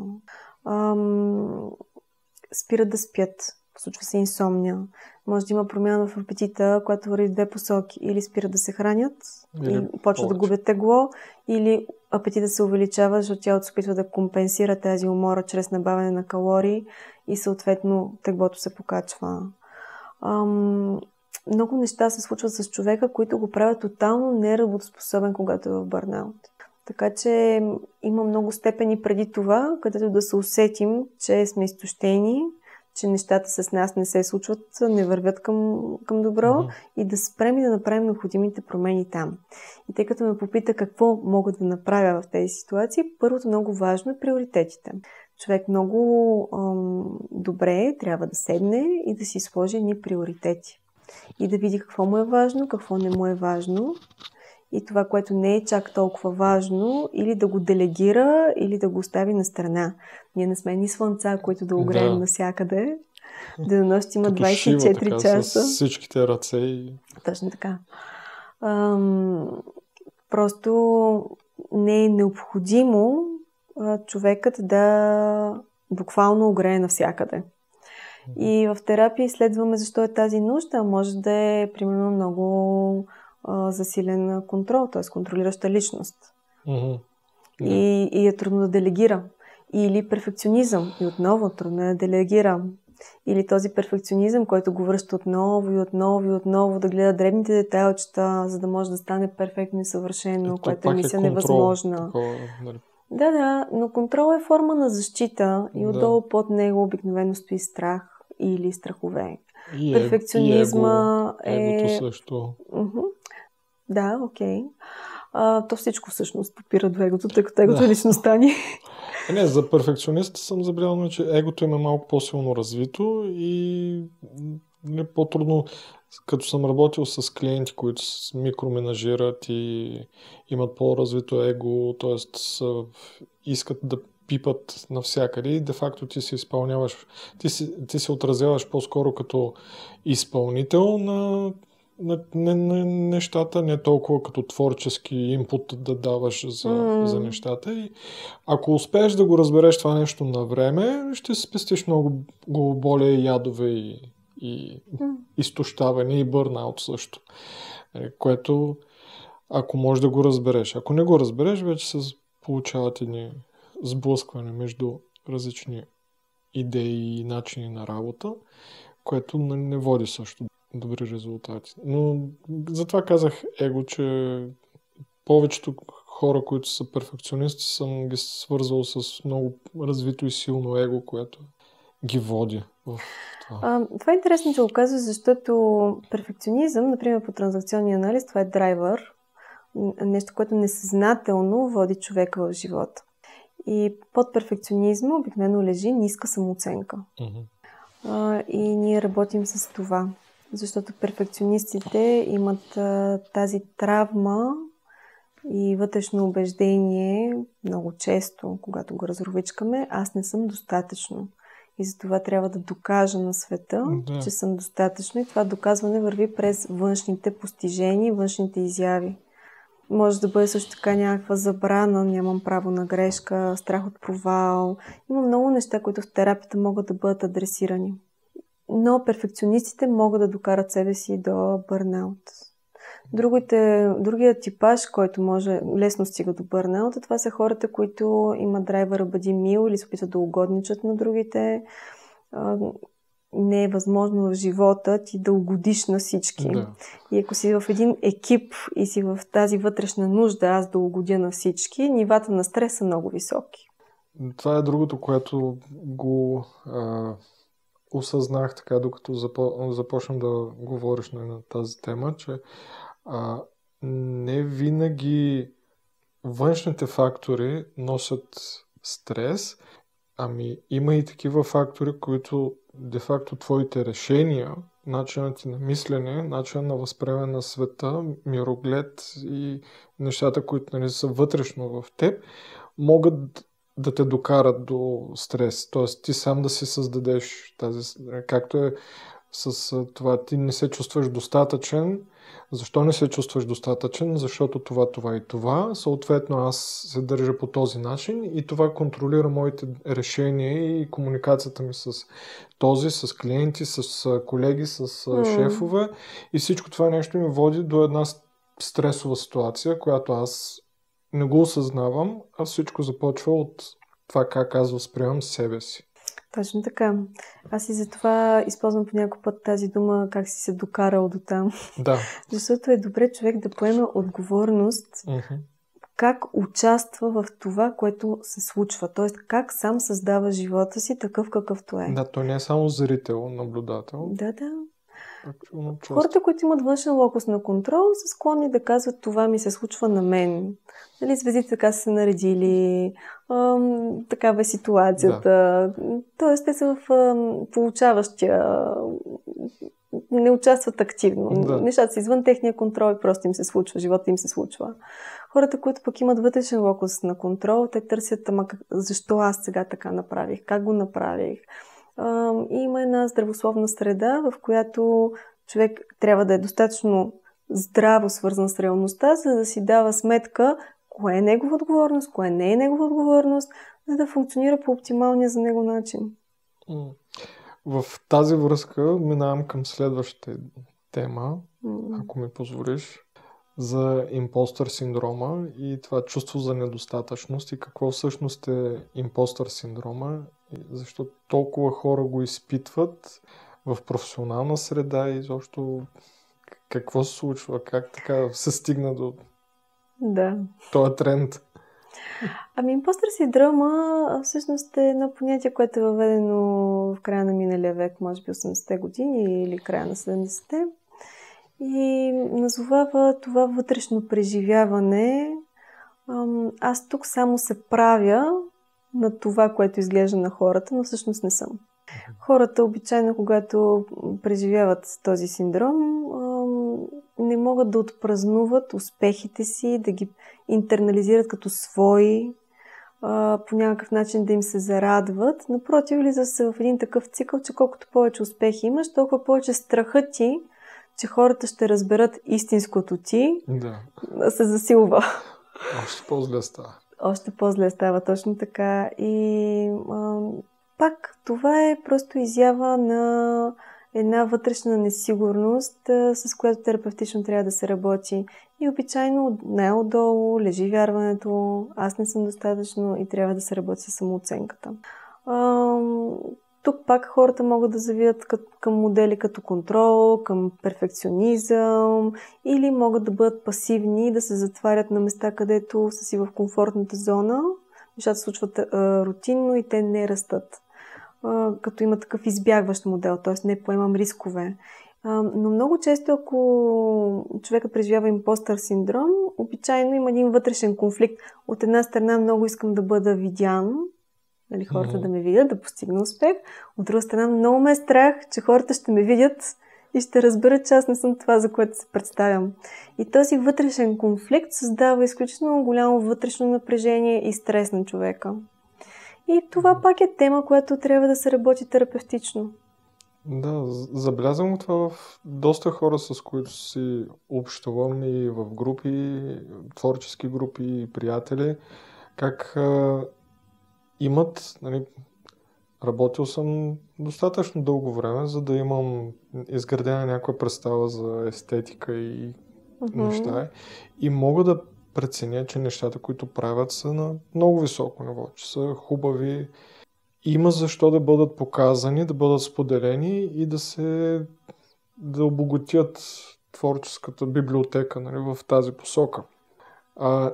спират да спят, случва се инсомния, може да има промяна в апетита, която върви в две посоки. Или спират да се хранят, и почват да губят тегло, или апетитът се увеличава, защото тялото се опитва да компенсира тази умора чрез набавяне на калории и съответно теглото се покачва. Много неща се случват с човека, които го правят тотално неработоспособен, когато е в бърнаут. Така че има много степени преди това, където да се усетим, че сме изтощени, че нещата с нас не се случват, не вървят към добро и да спрем и да направим необходимите промени там. И тъй като ме попита какво мога да направя в тези ситуации, първото много важно е приоритетите. Човек много добре трябва да седне и да си сложи едни приоритети. И да види какво му е важно, какво не му е важно. И това, което не е чак толкова важно, или да го делегира, или да го остави на страна. Ние не сме ни слънца, които да огреем навсякъде. Денонощ има 24 часа. С всичките ръце и... Точно така. Просто не е необходимо човекът да буквално огрее навсякъде. И в терапия изследваме защо е тази нужда. Може да е, примерно, много засилен контрол, т.е. контролираща личност. И е трудно да делегира. Или перфекционизъм. И отново трудно е да делегира. Или този перфекционизъм, който го връща отново и отново и отново, да гледа дребните детайлчета, за да може да стане перфектно и съвършено, което е мисля невъзможна. Да, но контрол е форма на защита и отдолу под него обикновено стои страх или страхове. И перфекционизма егото също. Да, окей. То всичко всъщност попира до егото, тъй като егото е личността ни. Не, за перфекциониста съм забелязал, че егото им е малко по-силно развито и по-трудно, като съм работил с клиенти, които микроменажират и имат по-развито его, т.е. искат да пипат навсякъде и де-факто ти се изпълняваш, ти се отразяваш по-скоро като изпълнител на нещата, не толкова като творчески инпут да даваш за нещата. И ако успееш да го разбереш това нещо на време, ще спестиш много главоболие, ядове и изтощаване и бърнаут също. Което, ако можеш да го разбереш. Ако не го разбереш, вече се получават едни сблъскване между различни идеи и начини на работа, което не води също добри резултати. Но затова казах его, че повечето хора, които са перфекционисти, съм ги свързвал с много развито и силно его, което ги води в това. Това е интересно, че го казваш, защото перфекционизъм, например по транзакционния анализ, това е драйвер, нещо, което несъзнателно води човека в живота. И под перфекционизма обикновено лежи ниска самооценка. И ние работим с това. Защото перфекционистите имат тази травма и вътрешно убеждение много често, когато го разровичкаме, аз не съм достатъчно. И затова трябва да докажа на света, че съм достатъчно. И това доказване върви през външните постижения, външните изяви. Може да бъде също така някаква забрана, нямам право на грешка, страх от провал. Има много неща, които в терапията могат да бъдат адресирани. Но могат да докарат себе си до бърнаут. Другият типаж, който може лесно стига до бърнаут, това са хората, които имат драйвера бъди мил или се опитват да угодничат на другите. Не е възможно в живота ти да угодиш на всички. Да. И ако си в един екип и си в тази вътрешна нужда аз да угодя на всички, нивата на стрес са много високи. Това е другото, което го осъзнах така, докато започнем да говориш на тази тема, че не винаги външните фактори носят стрес, ами има и такива фактори, които де-факто твоите решения, начинът ти на мислене, начинът на възприемане на света, мироглед и нещата, които нали, са вътрешно в теб, могат да те докарат до стрес. Тоест ти сам да си създадеш тази... Както е с това ти не се чувстваш достатъчен. Защо не се чувстваш достатъчен? Защото това и това. Съответно аз се държа по този начин и това контролира моите решения и комуникацията ми с с клиенти, с колеги, с шефове. И всичко това нещо ми води до една стресова ситуация, която аз не го осъзнавам, а всичко започва от това как аз възприемам себе си. Точно така. Аз и затова използвам по някой път тази дума, как си се докарал до там. Да. Защото е добре човек да поеме отговорност, как участва в това, което се случва. Тоест, как сам създава живота си такъв какъвто е. Да, той не е само зрител, наблюдател. Да. Хората, които имат външен локус на контрол, са склонни да казват, това ми се случва на мен. Нали, звездите така са се наредили, такава е ситуацията. Да. Тоест, те са в получаващия, не участват активно. Да. Нещата са извън техния контрол и просто им се случва, живота им се случва. Хората, които пък имат вътрешен локус на контрол, те търсят, защо аз сега така направих, как го направих. И има една здравословна среда, в която човек трябва да е достатъчно здраво свързан с реалността, за да си дава сметка кое е негова отговорност, кое не е негова отговорност, за да функционира по оптималния за него начин. В тази връзка минавам към следващата тема, ако ми позволиш, за импостър синдрома и това чувство за недостатъчност и какво всъщност е импостър синдрома, защото толкова хора го изпитват в професионална среда и изобщо какво се случва, как така се стигна до този тренд. Импостър синдрома всъщност е едно понятие, което е въведено в края на миналия век, може би 80-те години или края на 70-те. И назовава това вътрешно преживяване. Аз тук само се правя на това, което изглежда на хората, но всъщност не съм. Хората обичайно, когато преживяват този синдром, не могат да отпразнуват успехите си, да ги интернализират като свои, по някакъв начин да им се зарадват. Напротив, влиза се в един такъв цикъл, че колкото повече успехи имаш, толкова повече страхът ти, че хората ще разберат истинското ти, се засилва. Още по-зле става. Още по-зле става, точно така. И пак това е просто изява на една вътрешна несигурност, с която терапевтично трябва да се работи. И обичайно най-отдолу лежи вярването, аз не съм достатъчно и трябва да се работи с самооценката. Тук пак хората могат да завият към модели като контрол, към перфекционизъм или могат да бъдат пасивни, да се затварят на места, където са си в комфортната зона. Нещата се случват рутинно и те не растат. Като има такъв избягващ модел, т.е. не поемам рискове. Но много често, ако човекът преживява импостър синдром, обичайно има един вътрешен конфликт. От една страна много искам да бъда видян, нали, хората да ме видят, да постигна успех. От друга страна много ме е страх, че хората ще ме видят и ще разберат, че аз не съм това, за което се представям. И този вътрешен конфликт създава изключително голямо вътрешно напрежение и стрес на човека. И това пак е тема, която трябва да се работи терапевтично. Да, забелязвам това в доста хора, с които си общувам и в групи, творчески групи и приятели, как имат, нали, работил съм достатъчно дълго време, за да имам изградена някаква представа за естетика и неща. И мога да преценя, че нещата, които правят, са на много високо ниво, че са хубави. Има защо да бъдат показани, да бъдат споделени и да обогатят творческата библиотека, нали, в тази посока.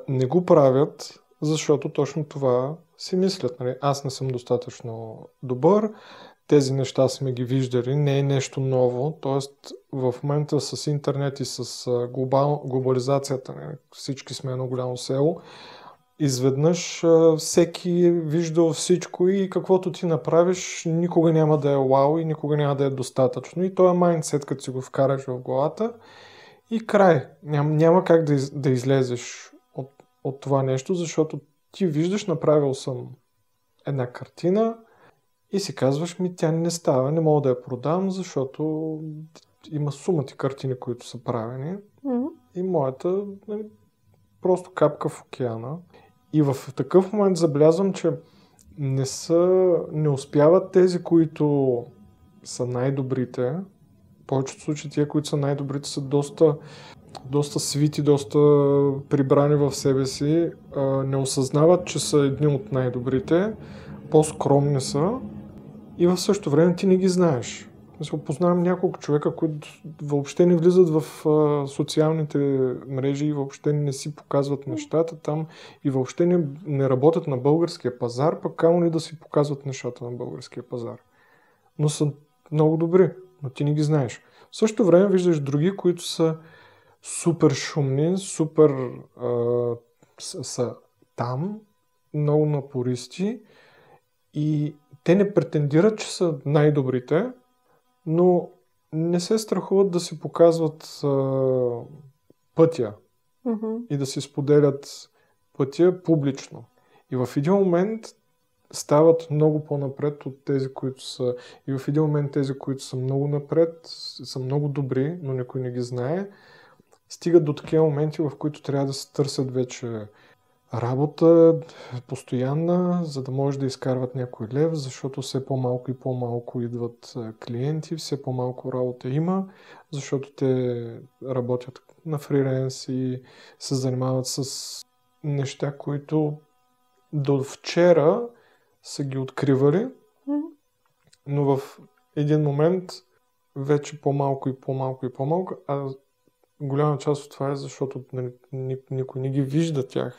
Не го правят, защото точно това си мислят. Нали? Аз не съм достатъчно добър, тези неща сме ги виждали, не е нещо ново. Тоест в момента с интернет и с глобализацията, нали? Всички сме едно голямо село, изведнъж всеки е виждал всичко и каквото ти направиш никога няма да е вау и никога няма да е достатъчно. И този майндсет, като си го вкараш в главата и край. Няма как да излезеш от това нещо, защото ти виждаш, направил съм една картина И си казваш, тя не става, не мога да я продам, защото има сумати картини, които са правени. И моята, нали, просто капка в океана. И в такъв момент забелязвам, че не успяват тези, които са най-добрите. В повечето случаи тия, които са най-добрите, са доста свити, доста прибрани в себе си. Не осъзнават, че са едни от най-добрите. По-скромни са. И в същото време ти не ги знаеш. Познавам няколко човека, които въобще не влизат в социалните мрежи и въобще не си показват нещата там и въобще не работят на българския пазар, пък камо ли да си показват нещата на българския пазар. Но са много добри, но ти не ги знаеш. В същото време виждаш други, които са супер шумни, супер са там, много напористи и те не претендират, че са най-добрите, но не се страхуват да си показват пътя и да си споделят пътя публично. И в един момент стават много по-напред от тези, които са... И в един момент тези, които са много напред, са много добри, но никой не ги знае, стигат до такива моменти, в които трябва да се търсят вече работа постоянна, за да може да изкарват някой лев, защото все по-малко и по-малко идват клиенти, все по-малко работа има, защото те работят на фриленс и се занимават с неща, които до вчера са ги откривали, но в един момент вече по-малко и по-малко и по-малко, а голяма част от това е, защото никой не ги вижда тях.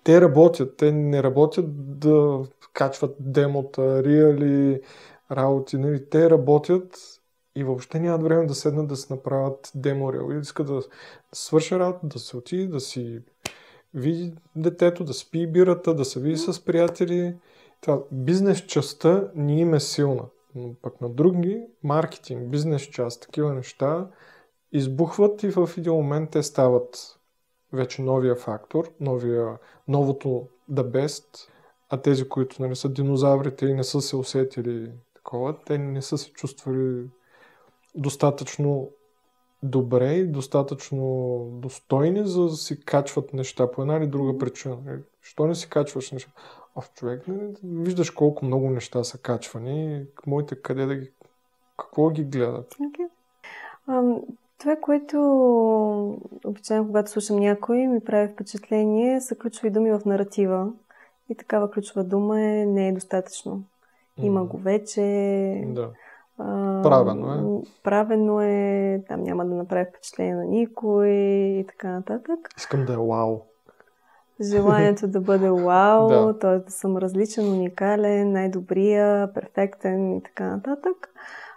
Те работят, те не работят да качват демота, реали работи, нали? Те работят и въобще нямат време да седнат да се направят демо реал. И искат да свърши работа, да се отиде, да си види детето, да спи бирата, да се види с приятели. Това бизнес частта ни им е силна. Но пък на други, маркетинг, бизнес част, такива неща избухват и в един момент те стават вече новия фактор, новото the best, а тези, които, нали, са динозаврите и не са се усетили такова, те не са се чувствали достатъчно добре и достатъчно достойни, за да си качват неща по една или друга причина. Що не си качваш неща? Човек, виждаш колко много неща са качвани, моите къде да ги... Какво ги гледат? Това, което обичайно, когато слушам някой, ми прави впечатление, са ключови думи в наратива. И такава ключова дума не е достатъчно. Има го вече. Да. Правено е. Правено е. Там няма да направи впечатление на никой и така нататък. Искам да е вау. Желанието да бъде вау, т.е. да съм различен, уникален, най-добрия, перфектен и така нататък.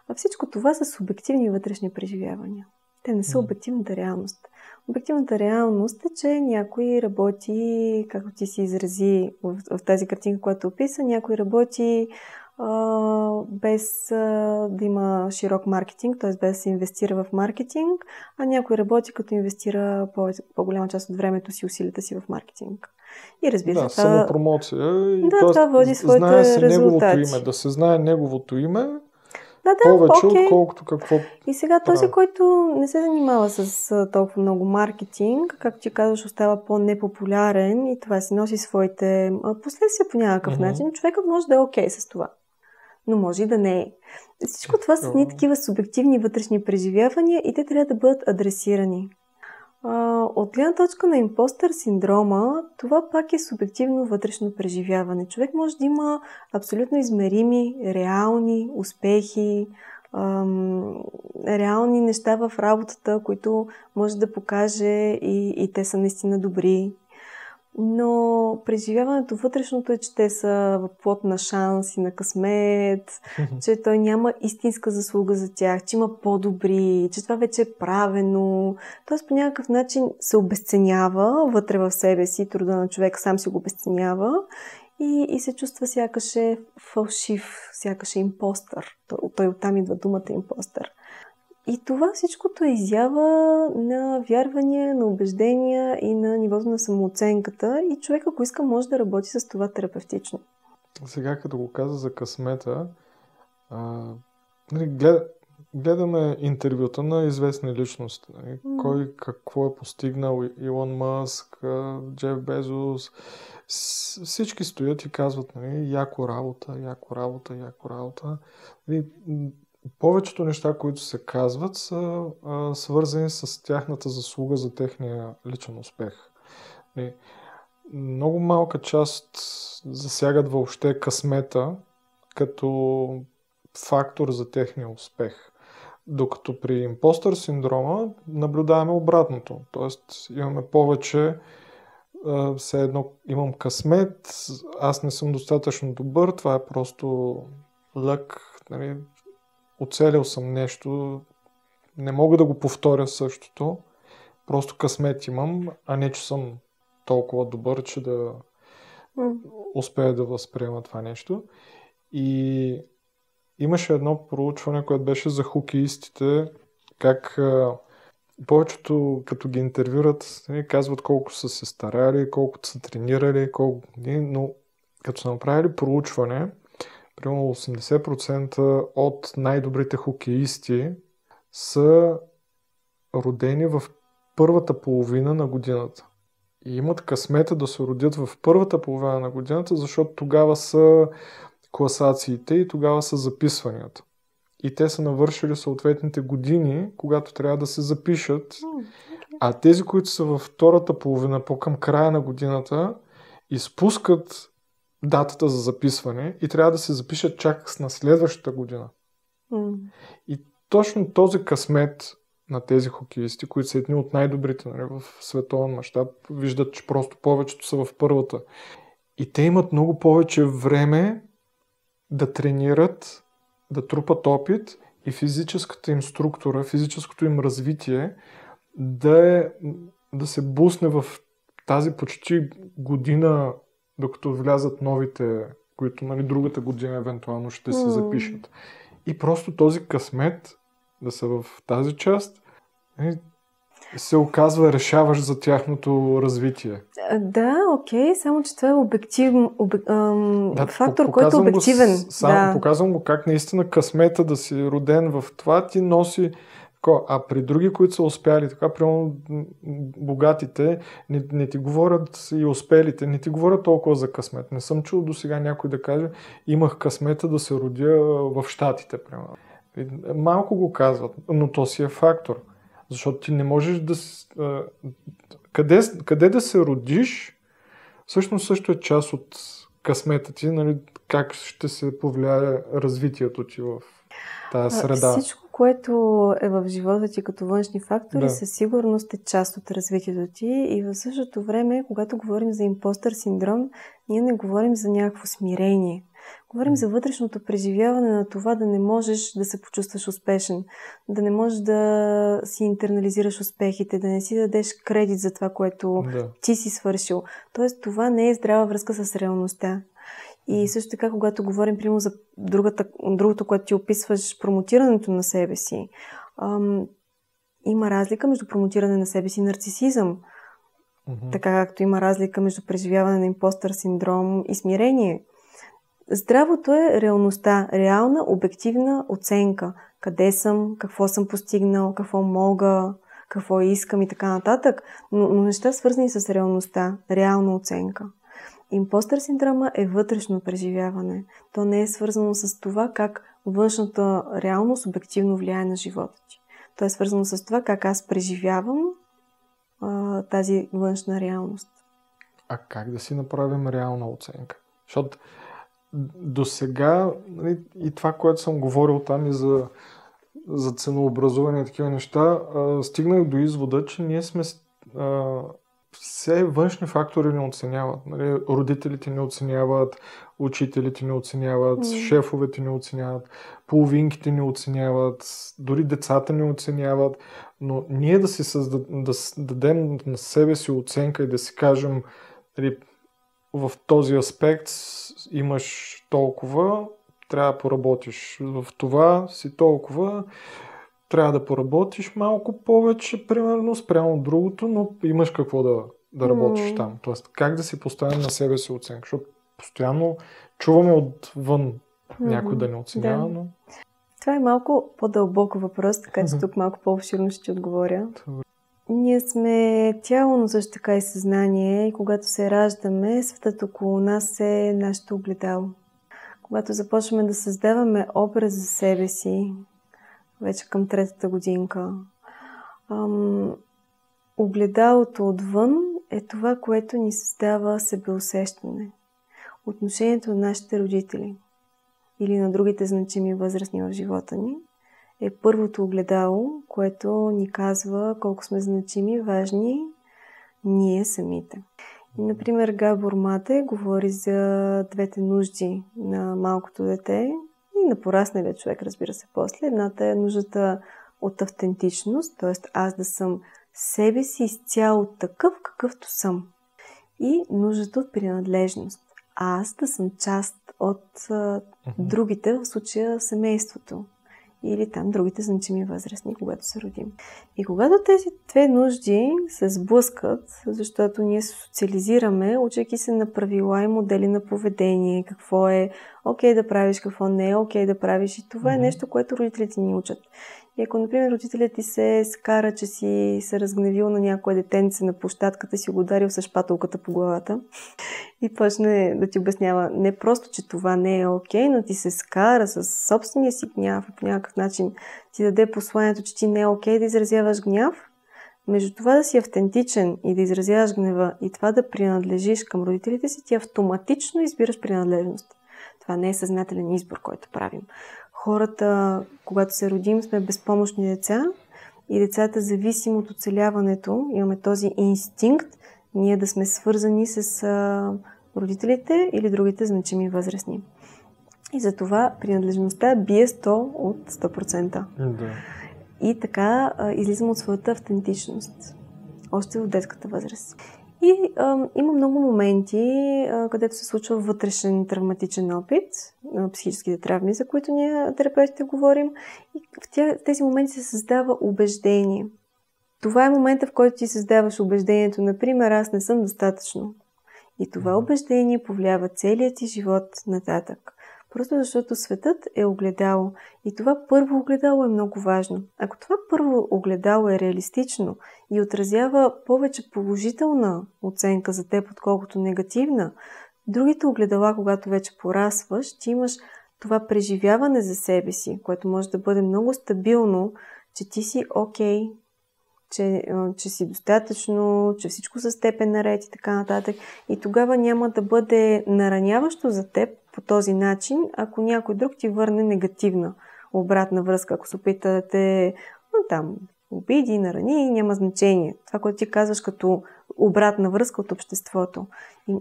А всичко това са субективни вътрешни преживявания. Те не са обективната реалност. Обективната реалност е, че някой работи, както ти си изрази в тази картинка, която описа, някой работи без да има широк маркетинг, т.е. без да се инвестира в маркетинг, а някой работи като инвестира по-голяма част от времето си, усилията си в маркетинг. И разбира се, самопромоция. И това води своите резултати. Да се знае неговото име, повече, отколкото какво. И сега този, който не се занимава с толкова много маркетинг, както ти казваш, остава по-непопулярен и това си носи своите последствия по някакъв начин. Човекът може да е окей с това, но може и да не е. Всичко това са ни такива субективни вътрешни преживявания и те трябва да бъдат адресирани. От гледна точка на импостър синдрома, това пак е субективно вътрешно преживяване. Човек може да има абсолютно измерими, реални успехи, реални неща в работата, които може да покаже и те са наистина добри. Но преживяването вътрешното е, че те са в плод на шанс и на късмет, че той няма истинска заслуга за тях, че има по-добри, че това вече е правено. Тоест по някакъв начин се обесценява вътре в себе си, труда на човек сам си го обесценява и се чувства сякаш е фалшив, сякаш е импостър. Той оттам идва думата импостър. И това всичкото е изява на вярвания, на убеждения и на нивото на самооценката. И човек, ако иска, може да работи с това терапевтично. Сега като го каза за късмета, нали, гледаме интервюта на известни личности. Нали? Кой какво е постигнал, Илон Мъск, Джеф Безос. Всички стоят и казват, нали, яко работа, яко работа, яко работа. Нали, повечето неща, които се казват, са свързани с тяхната заслуга за техния личен успех. Нали, много малка част засягат въобще късмета като фактор за техния успех. Докато при импостър синдрома наблюдаваме обратното. Тоест имаме повече все едно имам късмет, аз не съм достатъчно добър, това е просто лък, нали, оцелил съм нещо, не мога да го повторя същото, просто късмет имам, а не че съм толкова добър, че да успея да възприема това нещо. И имаше едно проучване, което беше за хокеистите, как повечето, като ги интервюрат, казват колко са се старали, колко са тренирали, но като са направили проучване, примерно 80% от най-добрите хокеисти са родени в първата половина на годината. И имат късмета да се родят в първата половина на годината, защото тогава са класациите и тогава са записванията. И те са навършили съответните години, когато трябва да се запишат. А тези, които са във втората половина, по-към края на годината, изпускат датата за записване и трябва да се запишат чак на следващата година. И точно този късмет на тези хокеисти, които са едни от най-добрите, нали, в световен мащаб, виждат, че просто повечето са в първата. И те имат много повече време да тренират, да трупат опит и физическата им структура, физическото им развитие да се бусне в тази почти година, докато влязат новите, които, нали, другата година евентуално ще се запишат. И просто този късмет да са в тази част се оказва решаващ за тяхното развитие. Да, окей, само че това е фактор, който е обективен. Показвам го как наистина късмета да си роден в това ти носи. А при други, които са успяли, така, примерно богатите, не ти говорят и успелите, не ти говорят толкова за късмет. Не съм чул до сега някой да каже, имах късмета да се родя в Щатите, примерно. Малко го казват, но то си е фактор. Защото ти не можеш да... Къде да се родиш, всъщност също е част от късмета ти, нали, как ще се повлияе развитието ти в тази среда. Всичко, което е в живота ти като външни фактори, със сигурност е част от развитието ти и в същото време, когато говорим за импостър синдром, ние не говорим за някакво смирение. Говорим за вътрешното преживяване на това да не можеш да се почувстваш успешен, да не можеш да си интернализираш успехите, да не си дадеш кредит за това, което ти си свършил. Тоест, това не е здрава връзка с реалността. И също така, когато говорим, примерно, за другото, което ти описваш, промотирането на себе си, има разлика между промотиране на себе си и нарцисизъм. Така както има разлика между преживяване на импостър синдром и смирение. Здравото е реалността, реална, обективна оценка. Къде съм, какво съм постигнал, какво мога, какво искам и така нататък. Но неща свързани с реалността, реална оценка. Импостър синдрома е вътрешно преживяване. То не е свързано с това как външната реалност обективно влияе на живота ти. То е свързано с това как аз преживявам тази външна реалност. А как да си направим реална оценка? Защото до сега и това, което съм говорил там и за ценообразуване и такива неща, стигнах до извода, че ние сме все външни фактори ни оценяват. Родителите ни оценяват, учителите ни оценяват, шефовете ни оценяват, половинките ни оценяват, дори децата ни оценяват, но ние да дадем на себе си оценка и да си кажем, в този аспект имаш толкова, трябва да поработиш. В това си толкова, трябва да поработиш малко повече, примерно, спрямо другото, но имаш какво да работиш там. Тоест, как да си поставим на себе си оценка. Защото постоянно чуваме отвън някой да не оценява, но... Това е малко по-дълбоко въпрос, така че тук малко по-обширно ще ти отговоря. Ние сме тяло, но също така и съзнание, и когато се раждаме, светът около нас е нашето огледало. Когато започваме да създаваме образ за себе си, вече към 3-та годинка, огледалото отвън е това, което ни създава себеусещане. Отношението на нашите родители или на другите значими възрастни в живота ни е първото огледало, което ни казва колко сме значими, важни ние самите. И, например, Габор Мате говори за двете нужди на малкото дете и на порасналия човек, разбира се, после. Едната е нуждата от автентичност, т.е. аз да съм себе си изцяло такъв, какъвто съм. И нуждата от принадлежност. Аз да съм част от другите, в случая семейството. Или там другите значими възрастни, когато се родим. И когато тези две нужди се сблъскат, защото ние се социализираме, учейки се на правила и модели на поведение, какво е окей да правиш, какво не е окей да правиш. И това е нещо, което родителите ни учат. И ако, например, родителят ти се скара, че си се разгневил на някое детенце на площадката, си го ударил с шпателката по главата и почне да ти обяснява не просто, че това не е окей, но ти се скара с собствения си гняв и по някакъв начин ти даде посланието, че ти не е окей да изразяваш гняв, между това да си автентичен и да изразяваш гнева и това да принадлежиш към родителите си, ти автоматично избираш принадлежност. Това не е съзнателен избор, който правим. Хората, когато се родим, сме безпомощни деца и децата, зависимо от оцеляването, имаме този инстинкт ние да сме свързани с родителите или другите значими възрастни. И затова принадлежността бие 100 от 100%. Да. И така излизам от своята автентичност. Още в детската възраст. И има много моменти, където се случва вътрешен травматичен опит, психическите травми, за които ние терапевтите говорим. И в тези моменти се създава убеждение. Това е момента, в който ти създаваш убеждението, например, аз не съм достатъчно. И това убеждение повлиява целият ти живот нататък. Просто защото светът е огледало. И това първо огледало е много важно. Ако това първо огледало е реалистично и отразява повече положителна оценка за теб, отколкото негативна, другите огледала, когато вече порасваш, ти имаш това преживяване за себе си, което може да бъде много стабилно, че ти си окей, че си достатъчно, че всичко с теб е наред и така нататък. И тогава няма да бъде нараняващо за теб по този начин, ако някой друг ти върне негативна обратна връзка. Ако се опита да те обиди, нарани, няма значение. Това, което ти казваш като обратна връзка от обществото.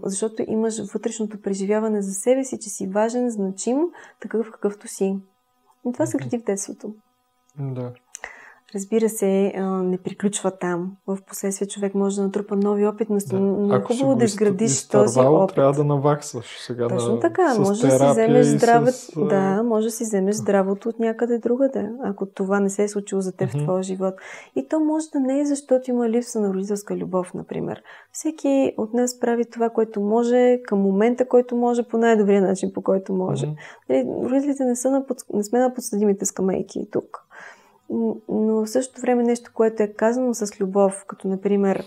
Защото имаш вътрешното преживяване за себе си, че си важен, значим, такъв какъвто си. И това се гради в детството. Да. Разбира се, не приключва там. В последствие човек може да натрупа нови опит, но е хубаво да изградиш този опит. Трябва да наваксаш сега. Точно така. Може да си вземеш може да си вземеш здравото от някъде другаде, ако това не се е случило за теб в твоя живот. И то може да не е защото има липса на родителска любов, например. Всеки от нас прави това, което може, към момента, който може, по най-добрия начин, по който може. Родителите не сме на подсъдимите скамейки тук. Но в същото време нещо, което е казано с любов, като например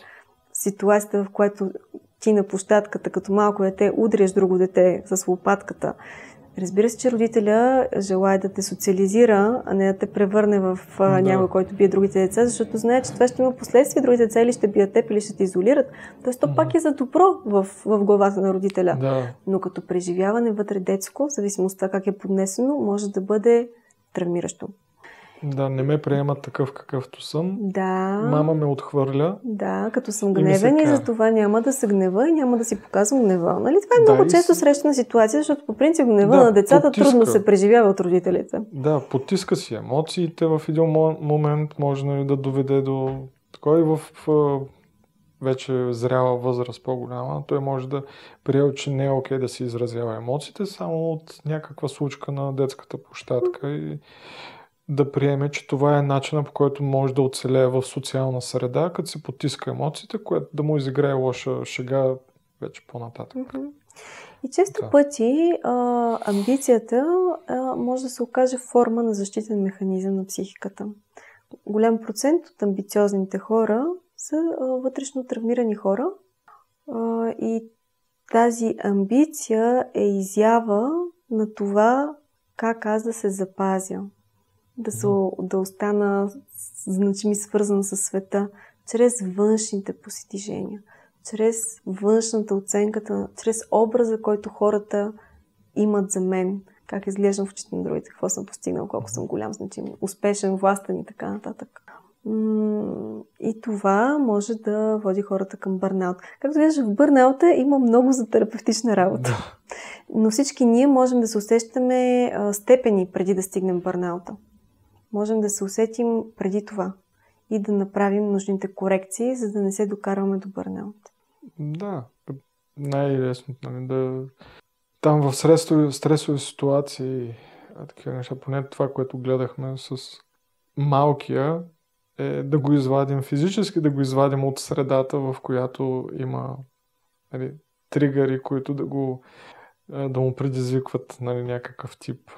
ситуацията, в която ти на площадката, като малко дете, удряш друго дете с лопатката. Разбира се, че родителя желая да те социализира, а не да те превърне в някой, който бие другите деца, защото знае, че това ще има последствия. Другите деца или ще бият теб, или ще те изолират. Тоест, то пак е за добро в главата на родителя. Да. Но като преживяване вътре детско, в зависимост от това как е поднесено, може да бъде травмиращо. Да, не ме приемат такъв какъвто съм. Да. Мама ме отхвърля. Да, като съм гневен и за това няма да се гнева и няма да си показвам гнева. Нали? Това е много често срещана ситуация, защото по принцип гнева на децата трудно се преживява от родителите. Да, потиска си емоциите в един момент, може да доведе до такова и в вече зряла възраст по-голяма. Той може да приема, че не е окей да си изразява емоциите, само от някаква случка на детската площадка и да приеме, че това е начинът, по който може да оцелее в социална среда, като се потиска емоциите, което да му изиграе лоша шега вече по-нататък. И често пъти амбицията може да се окаже форма на защитен механизъм на психиката. Голям процент от амбициозните хора са вътрешно травмирани хора и тази амбиция е изява на това как аз да се запазя, да остана значим и свързана със света, чрез външните постижения, чрез външната оценката, чрез образа, който хората имат за мен, как изглеждам в очите на другите, какво съм постигнал, колко съм голям, значим, успешен, властен и така нататък. И това може да води хората към бърнаут. Както виждаш, в бърнаута има много за терапевтична работа. Но всички ние можем да се усещаме степени преди да стигнем бърнаута. Можем да се усетим преди това и да направим нужните корекции, за да не се докарваме до бърнаут. Да, най-лесно, нали, там в стресови ситуации, такива неща, поне това, което гледахме с малкия, е да го извадим физически, да го извадим от средата, в която има, нали, тригъри, които да му предизвикват, нали, някакъв тип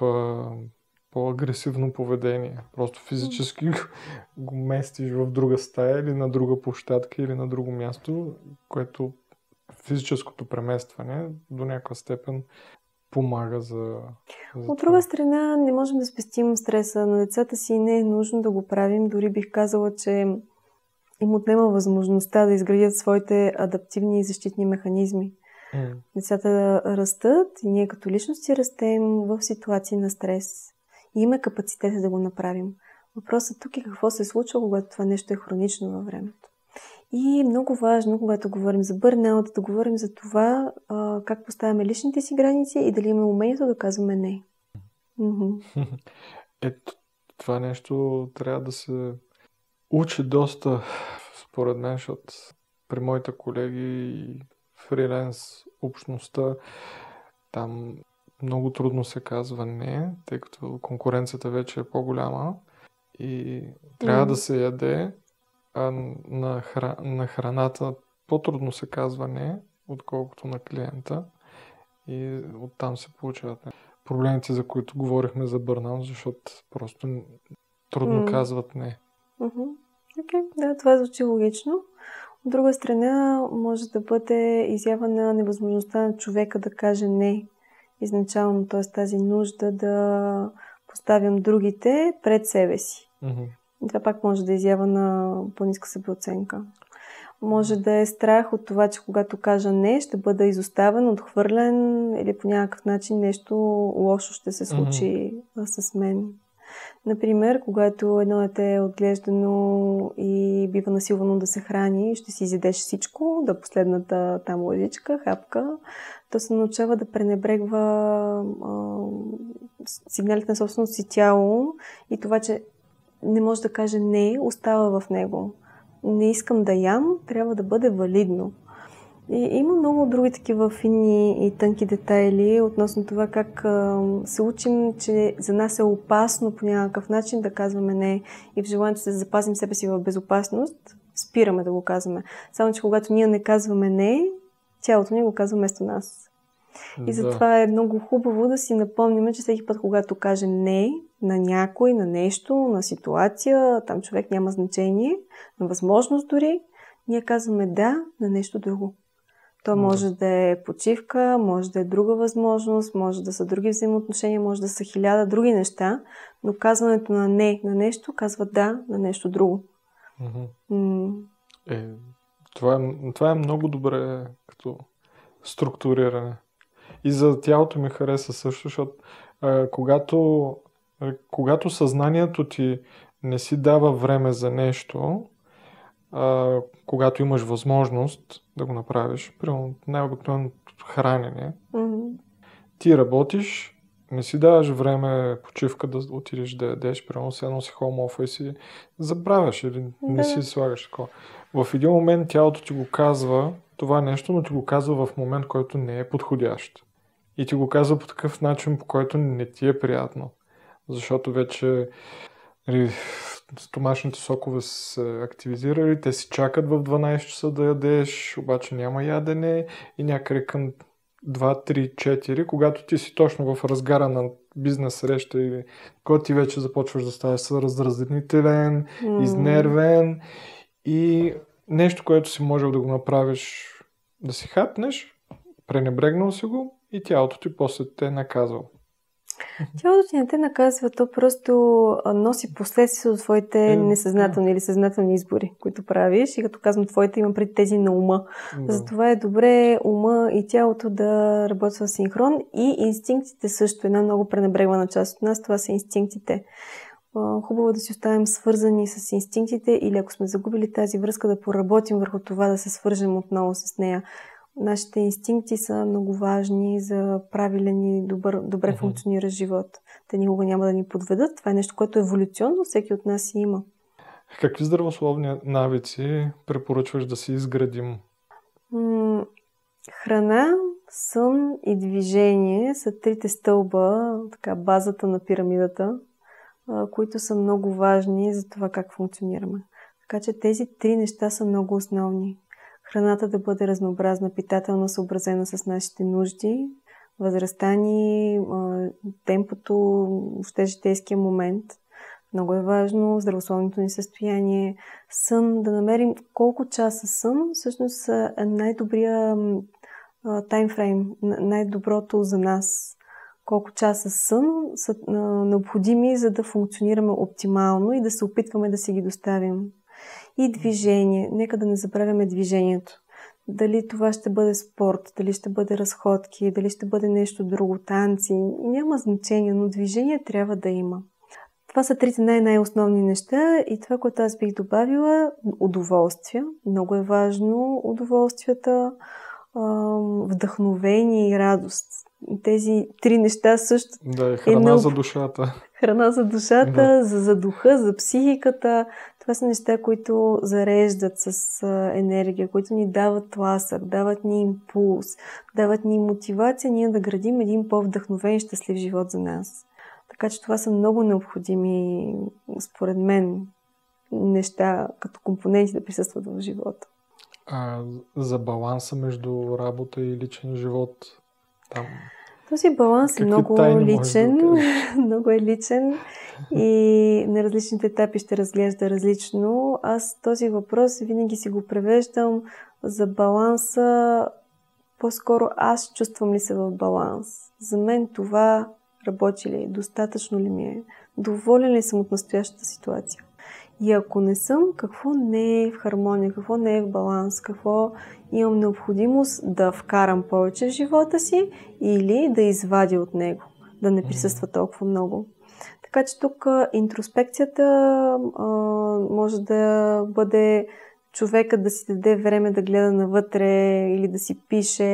по-агресивно поведение. Просто физически го местиш в друга стая или на друга площадка или на друго място, което физическото преместване до някаква степен помага за От друга страна, не можем да спестим стреса на децата си, не е нужно да го правим. Дори бих казала, че им отнема възможността да изградят своите адаптивни и защитни механизми. Децата растат и ние като личности растем в ситуации на стрес. И има капацитета да го направим. Въпросът тук е какво се случва, когато това нещо е хронично във времето. И много важно, когато говорим за бърнаут, да говорим за това как поставяме личните си граници и дали имаме умението да казваме не. Ето, това нещо трябва да се учи доста, според мен, защото при моите колеги и фриленс общността там много трудно се казва не, тъй като конкуренцията вече е по-голяма и трябва да се яде, а на храната по-трудно се казва не, отколкото на клиента, и оттам се получават проблемите, за които говорихме за бърнаут, защото просто трудно казват не. Да, това звучи логично. От друга страна, може да бъде изява на невъзможността на човека да каже не изначално, т.е. тази нужда да поставям другите пред себе си. Това пак може да изява на по-ниска себеоценка. Може да е страх от това, че когато кажа не, ще бъда изоставен, отхвърлен или по някакъв начин нещо лошо ще се случи с мен. Например, когато едно дете е отглеждано и бива насилвано да се храни, ще си изядеш всичко, да последната там лъжичка, хапка, то се научава да пренебрегва сигналите на собственото си тяло и това, че не може да каже не, остава в него. Не искам да ям, трябва да бъде валидно. И има много други такива фини и тънки детайли относно това как се учим, че за нас е опасно по някакъв начин да казваме не и в желанието да запазим себе си в безопасност, спираме да го казваме. Само, че когато ние не казваме не, тялото ни го казва вместо нас. И затова е много хубаво да си напомним, че всеки път, когато кажем не на някой, на нещо, на ситуация, там човек няма значение, на възможност дори, ние казваме да на нещо друго. То може да е почивка, може да е друга възможност, може да са други взаимоотношения, може да са 1000 други неща, но казването на не на нещо казва да на нещо друго. Това е много добре като структуриране. И за тялото ми хареса също, защото когато съзнанието ти не си дава време за нещо, когато имаш възможност да го направиш, примерно най-обикновено хранене, ти работиш, не си даваш време почивка да отидеш да ядеш, примерно си едно си хоум офис и си забравяш или не си слагаш такова. В един момент тялото ти го казва това нещо, но ти го казва в момент, който не е подходящ. И ти го казва по такъв начин, по който не ти е приятно. Защото вече стомашните сокове са активизирали, те си чакат в 12 часа да ядеш, обаче няма ядене и някъде към 2, 3, 4, когато ти си точно в разгара на бизнес среща или когато ти вече започваш да ставаш раздразнителен, изнервен и нещо, което си можел да го направиш, да си хапнеш, пренебрегнал си го и тялото ти после те е наказвало. Тялото ти не те наказва, то просто носи последствия от твоите несъзнателни или съзнателни избори, които правиш. И като казвам твоите, имам пред тези на ума. Да. Затова е добре ума и тялото да работят в синхрон. И инстинктите също. Една много пренебрегвана част от нас, това са инстинктите. Хубаво да си оставим свързани с инстинктите или ако сме загубили тази връзка, да поработим върху това, да се свържем отново с нея. Нашите инстинкти са много важни за правилен и добре функциониращ живот. Те никога няма да ни подведат. Това е нещо, което еволюционно всеки от нас има. Какви здравословни навици препоръчваш да си изградим? Храна, сън и движение са трите стълба, така базата на пирамидата, които са много важни за това как функционираме. Така че тези три неща са много основни. Храната да бъде разнообразна, питателна, съобразена с нашите нужди, възрастта ни, темпото, въобще житейския момент. Много е важно, здравословното ни състояние, сън, да намерим колко часа сън всъщност е най-добрия таймфрейм, най-доброто за нас. Колко часа сън са необходими, за да функционираме оптимално и да се опитваме да си ги доставим. И движение. Нека да не забравяме движението. Дали това ще бъде спорт, дали ще бъде разходки, дали ще бъде нещо друго, танци. Няма значение, но движение трябва да има. Това са трите най-основни неща и това, което аз бих добавила, удоволствие. Много е важно удоволствията, вдъхновение и радост. Тези три неща също. Да, храна за душата. Храна за душата, за духа, за психиката. Това са неща, които зареждат с енергия, които ни дават тласък, дават ни импулс, дават ни мотивация ние да градим един по-вдъхновен и щастлив живот за нас. Така че това са много необходими, според мен, неща, като компоненти да присъстват в живота. За баланса между работа и личен живот там... Този баланс е много личен, много е личен и на различните етапи ще разглежда различно. Аз този въпрос винаги си го превеждам за баланса, по-скоро аз чувствам ли се в баланс. За мен това работи ли, достатъчно ли ми е, доволен ли съм от настоящата ситуация. И ако не съм, какво не е в хармония, какво не е в баланс, какво имам необходимост да вкарам повече в живота си или да извадя от него, да не присъства толкова много. Така че тук интроспекцията може да бъде човекът да си даде време да гледа навътре или да си пише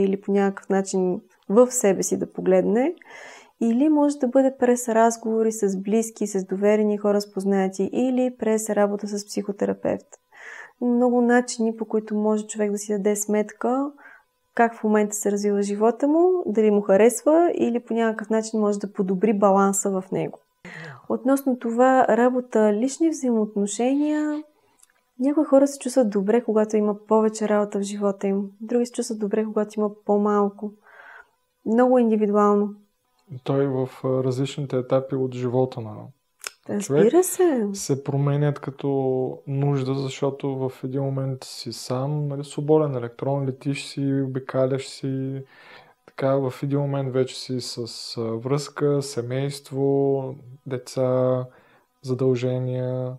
или по някакъв начин в себе си да погледне. Или може да бъде през разговори с близки, с доверени хора, спознати, или през работа с психотерапевт. Много начини, по които може човек да си даде сметка как в момента се развива живота му, дали му харесва или по някакъв начин може да подобри баланса в него. Относно това, работа, лични взаимоотношения, някои хора се чувстват добре, когато има повече работа в живота им. Други се чувстват добре, когато има по-малко. Много индивидуално. Той в различните етапи от живота на човек се променят като нужда, защото в един момент си сам, нали, свободен електрон, летиш си, обикаляш си, така в един момент вече си с връзка, семейство, деца, задължения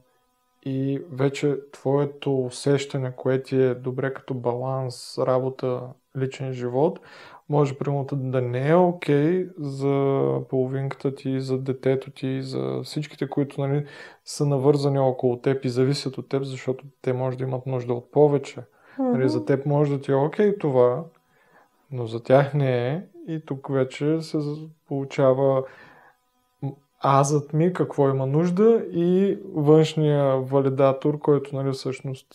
и вече твоето усещане, което ти е добре като баланс, работа, личен живот, може примерно да не е окей за половинката ти, за детето ти, за всичките, които, нали, са навързани около теб и зависят от теб, защото те може да имат нужда от повече. Нали, за теб може да ти е окей това, но за тях не е и тук вече се получава азът ми какво има нужда и външния валидатор, който, нали, всъщност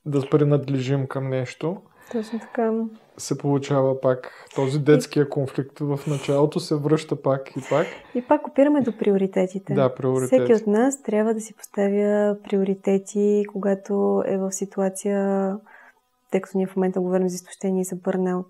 да принадлежим към нещо. Точно така. Се получава пак този детския конфликт в началото, се връща пак и пак. И пак опираме до приоритетите. Да, приоритети. Всеки от нас трябва да си поставя приоритети, когато е в ситуация, тъй като ние в момента говорим за изтощение и за бърнаут.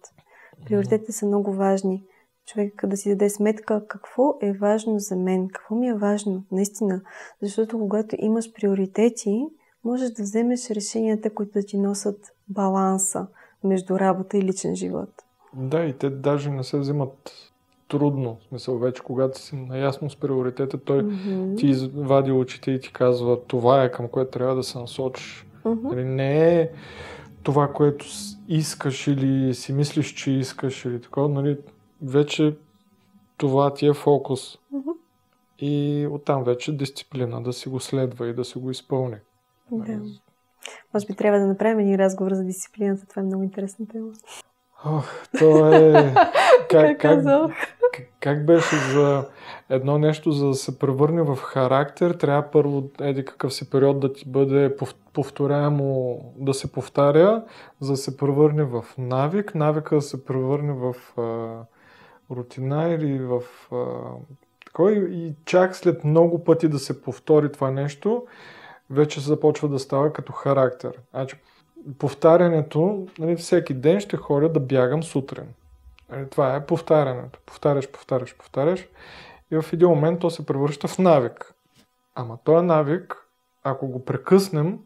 Приоритетите са много важни. Човек да си даде сметка какво е важно за мен, какво ми е важно, наистина. Защото когато имаш приоритети, можеш да вземеш решенията, които да ти носят баланса между работа и личен живот. Да, и те даже не се взимат трудно. В смисъл, вече когато си наясно с приоритета, той ти извади очите и ти казва, това е към което трябва да се насочиш. Не е това, което искаш или си мислиш, че искаш или такова, нали, вече това ти е фокус. И оттам вече дисциплина да си го следва и да си го изпълни. Да. Може би трябва да направим един разговор за дисциплината. Това е много интересна тема. То е... Как беше за едно нещо, за да се превърне в характер, трябва първо какъв си период да ти бъде повторяемо, да се повтаря, за да се превърне в навик, навика да се превърне в рутина или в и чак след много пъти да се повтори това нещо, вече се започва да става като характер. Значи, повтарянето, нали, всеки ден ще ходя да бягам сутрин. Това е повтарянето. Повтаряш. И в един момент то се превръща в навик. Ама този навик, ако го прекъснем,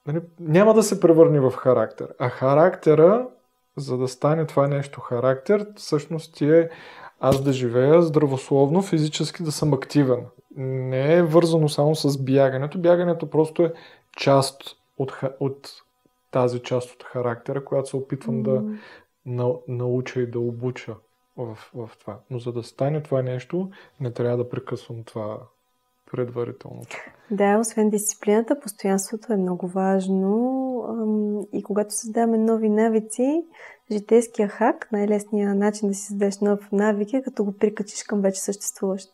нали, няма да се превърне в характер. А характера, за да стане това нещо характер, всъщност е аз да живея здравословно, физически да съм активен. Не е вързано само с бягането. Бягането просто е част от тази част от характера, която се опитвам да науча и да обуча в това. Но за да стане това нещо, не трябва да прекъсвам това предварително. Да, освен дисциплината, постоянството е много важно. И когато създаваме нови навици, житейския хак, най-лесният начин да си създадеш нов навик е като го прикачиш към вече съществуващ.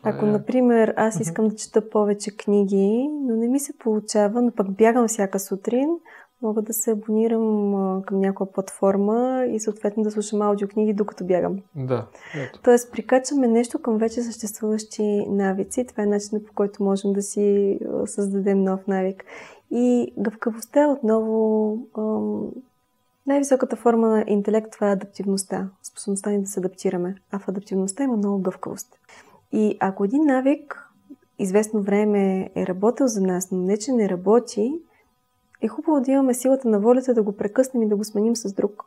Ако, например, аз искам да чета повече книги, но не ми се получава, но пък бягам всяка сутрин, мога да се абонирам към някаква платформа и съответно да слушам аудиокниги, докато бягам. Да, ето. Тоест, прикачаме нещо към вече съществуващи навици. Това е начинът, по който можем да си създадем нов навик. И гъвкавостта е отново най-високата форма на интелект. Това е адаптивността. Способността ни да се адаптираме. А в адаптивността има много гъвкавост. И ако един навик известно време е работил за нас, но не че не работи, е хубаво да имаме силата на волята да го прекъснем и да го сменим с друг.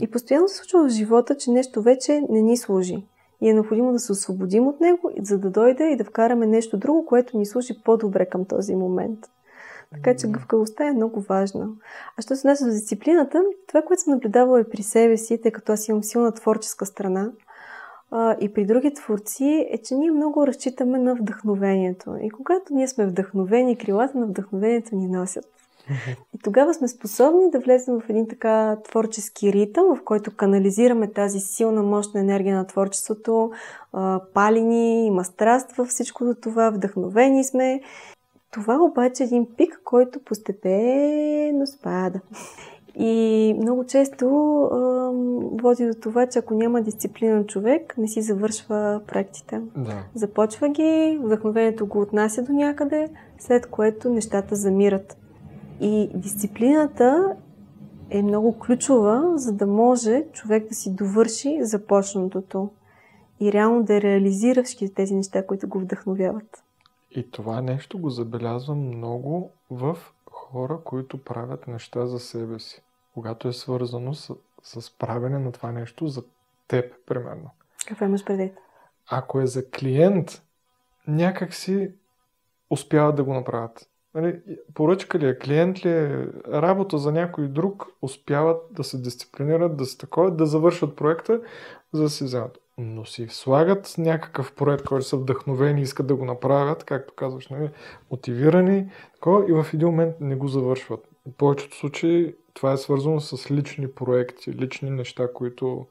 И постоянно се случва в живота, че нещо вече не ни служи. И е необходимо да се освободим от него, за да дойде и да вкараме нещо друго, което ни служи по-добре към този момент. Така че гъвкавостта е много важна. А що се отнася до дисциплината, това, което съм наблюдавала е при себе си, тъй като аз имам силна творческа страна, и при други творци, е, че ние много разчитаме на вдъхновението. И когато ние сме вдъхновени, крилата на вдъхновението ни носят. И тогава сме способни да влезем в един така творчески ритъм, в който канализираме тази силна, мощна енергия на творчеството, палени, има страст във всичко до това, вдъхновени сме. Това обаче е един пик, който постепенно спада. И много често води до това, че ако няма дисциплинен човек, не си завършва проектите. Да. Започва ги, вдъхновението го отнася до някъде, след което нещата замират. И дисциплината е много ключова, за да може човек да си довърши започнатото и реално да реализира всички тези неща, които го вдъхновяват. И това нещо го забелязвам много в хора, които правят неща за себе си. Когато е свързано с правене на това нещо за теб, примерно. Какво имаш предвид? Ако е за клиент, някак си успяват да го направят. Поръчка ли е, клиент ли е, работа за някой друг, успяват да се дисциплинират, да се таковат, да завършат проекта, за да си вземат. Но си слагат някакъв проект, който са вдъхновени и искат да го направят, както казваш, мотивирани, и в един момент не го завършват. В повечето случаи това е свързано с лични проекти, лични неща, които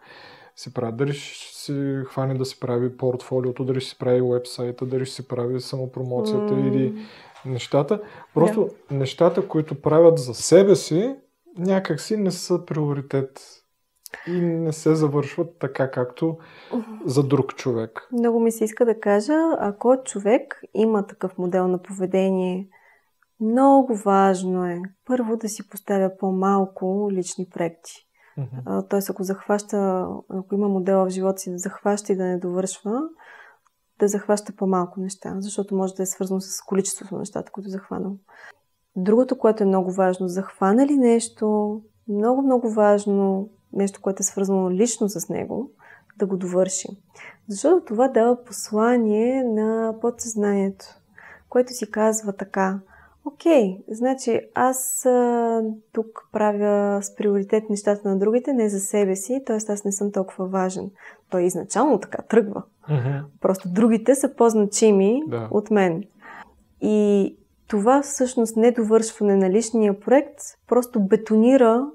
си правят. Дали ще си хване да си прави портфолиото, дали ще си прави уебсайта, дали ще си прави самопромоцията или нещата. Просто нещата, които правят за себе си, някак си не са приоритет и не се завършват така, както за друг човек. Много ми се иска да кажа, ако човек има такъв модел на поведение, много важно е първо да си поставя по-малко лични проекти. Тоест, ако има модел в живота си да захваща и да не довършва, да захваща по-малко неща, защото може да е свързано с количеството на нещата, които захванал. Другото, което е много важно, захвана ли нещо, много важно, нещо, което е свързано лично с него, да го довърши. Защото това дава послание на подсъзнанието, което си казва така: окей, значи аз тук правя с приоритет нещата на другите, не за себе си, т.е. аз не съм толкова важен. Той изначално така тръгва. Просто другите са по-значими от мен. И това всъщност недовършване на личния проект просто бетонира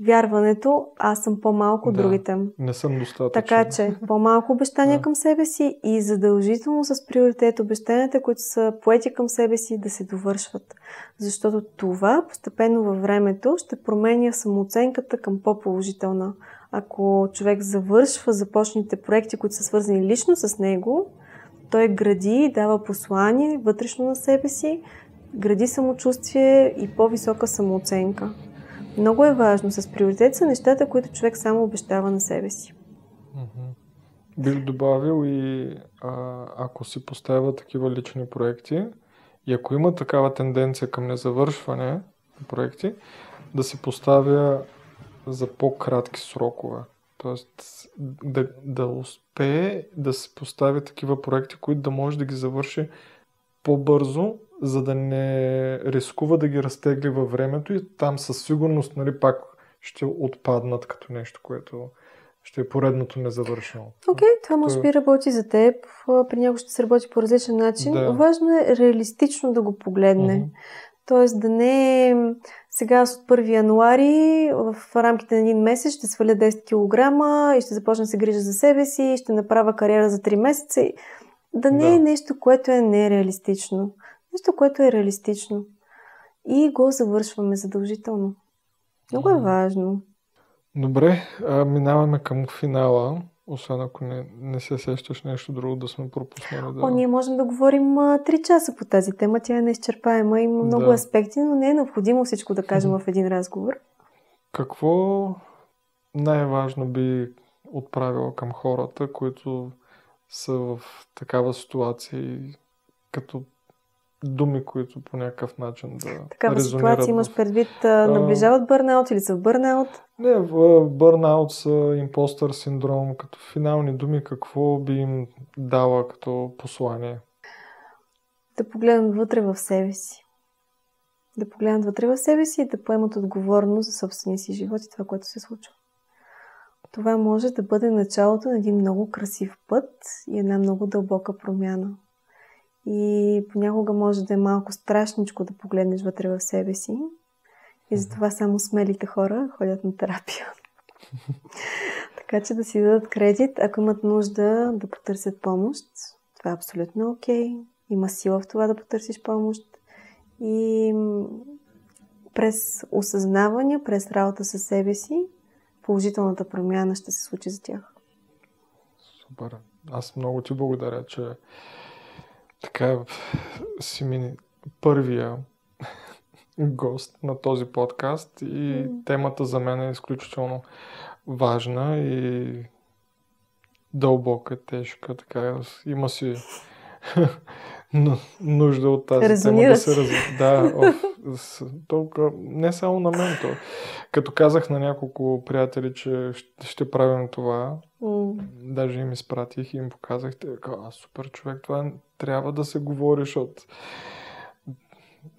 вярването, аз съм по-малко от другите. Не съм достатъчно. Така че по-малко обещания към себе си и задължително с приоритет обещанията, които са поети към себе си, да се довършват. Защото това постепенно във времето ще променя самооценката към по-положителна. Ако човек завършва започните проекти, които са свързани лично с него, той гради, дава послание вътрешно на себе си, гради самочувствие и по-висока самооценка. Много е важно. С приоритет са нещата, които човек само обещава на себе си. Бих добавил и ако си поставя такива лични проекти и ако има такава тенденция към незавършване на проекти, да си поставя за по-кратки срокове. Тоест да успее да се постави такива проекти, които да може да ги завърши по-бързо, за да не рискува да ги разтегли във времето и там със сигурност, нали, пак ще отпаднат като нещо, което ще е поредното незавършено. Окей, това може би работи за теб. При някой ще се работи по различен начин. Да. Важно е реалистично да го погледне. Тоест да не сега от 1 януари в рамките на един месец ще сваля 10 кг и ще започна да се грижа за себе си, ще направя кариера за 3 месеца. Да не е нещо, което е нереалистично. Нещо, което е реалистично. И го завършваме задължително. Много е важно. Добре, минаваме към финала. Освен ако не се сещаш нещо друго да сме пропуснали. Ние можем да говорим 3 часа по тази тема. Тя е неизчерпаема. Има много аспекти, но не е необходимо всичко да кажем в един разговор. Какво най-важно би отправила към хората, които са в такава ситуация и като думи, които по някакъв начин да такава ситуация имаш предвид наближават бърнаут или са в бърнаут? Не, в бърнаут са импостър синдром. Като финални думи, какво би им дала като послание? Да погледнат вътре в себе си. Да погледнат вътре в себе си и да поемат отговорност за собствения си живот и това, което се случва. Това може да бъде началото на един много красив път и една много дълбока промяна. И понякога може да е малко страшничко да погледнеш вътре в себе си. И затова само смелите хора ходят на терапия. Така че да си дадат кредит, ако имат нужда да потърсят помощ. Това е абсолютно окей. Има сила в това да потърсиш помощ. И през осъзнаване, през работа със себе си, положителната промяна ще се случи за тях. Супер. Аз много ти благодаря, че така си ми първия гост на този подкаст и темата за мен е изключително важна и дълбока, тежка, така има си нужда от тази тема да се толкова, не само на мен, като казах на няколко приятели, че ще правим това, даже им изпратих и им показах, супер човек, това трябва да се говори, защото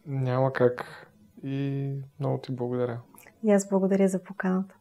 няма как. И много ти благодаря. И аз благодаря за поканата.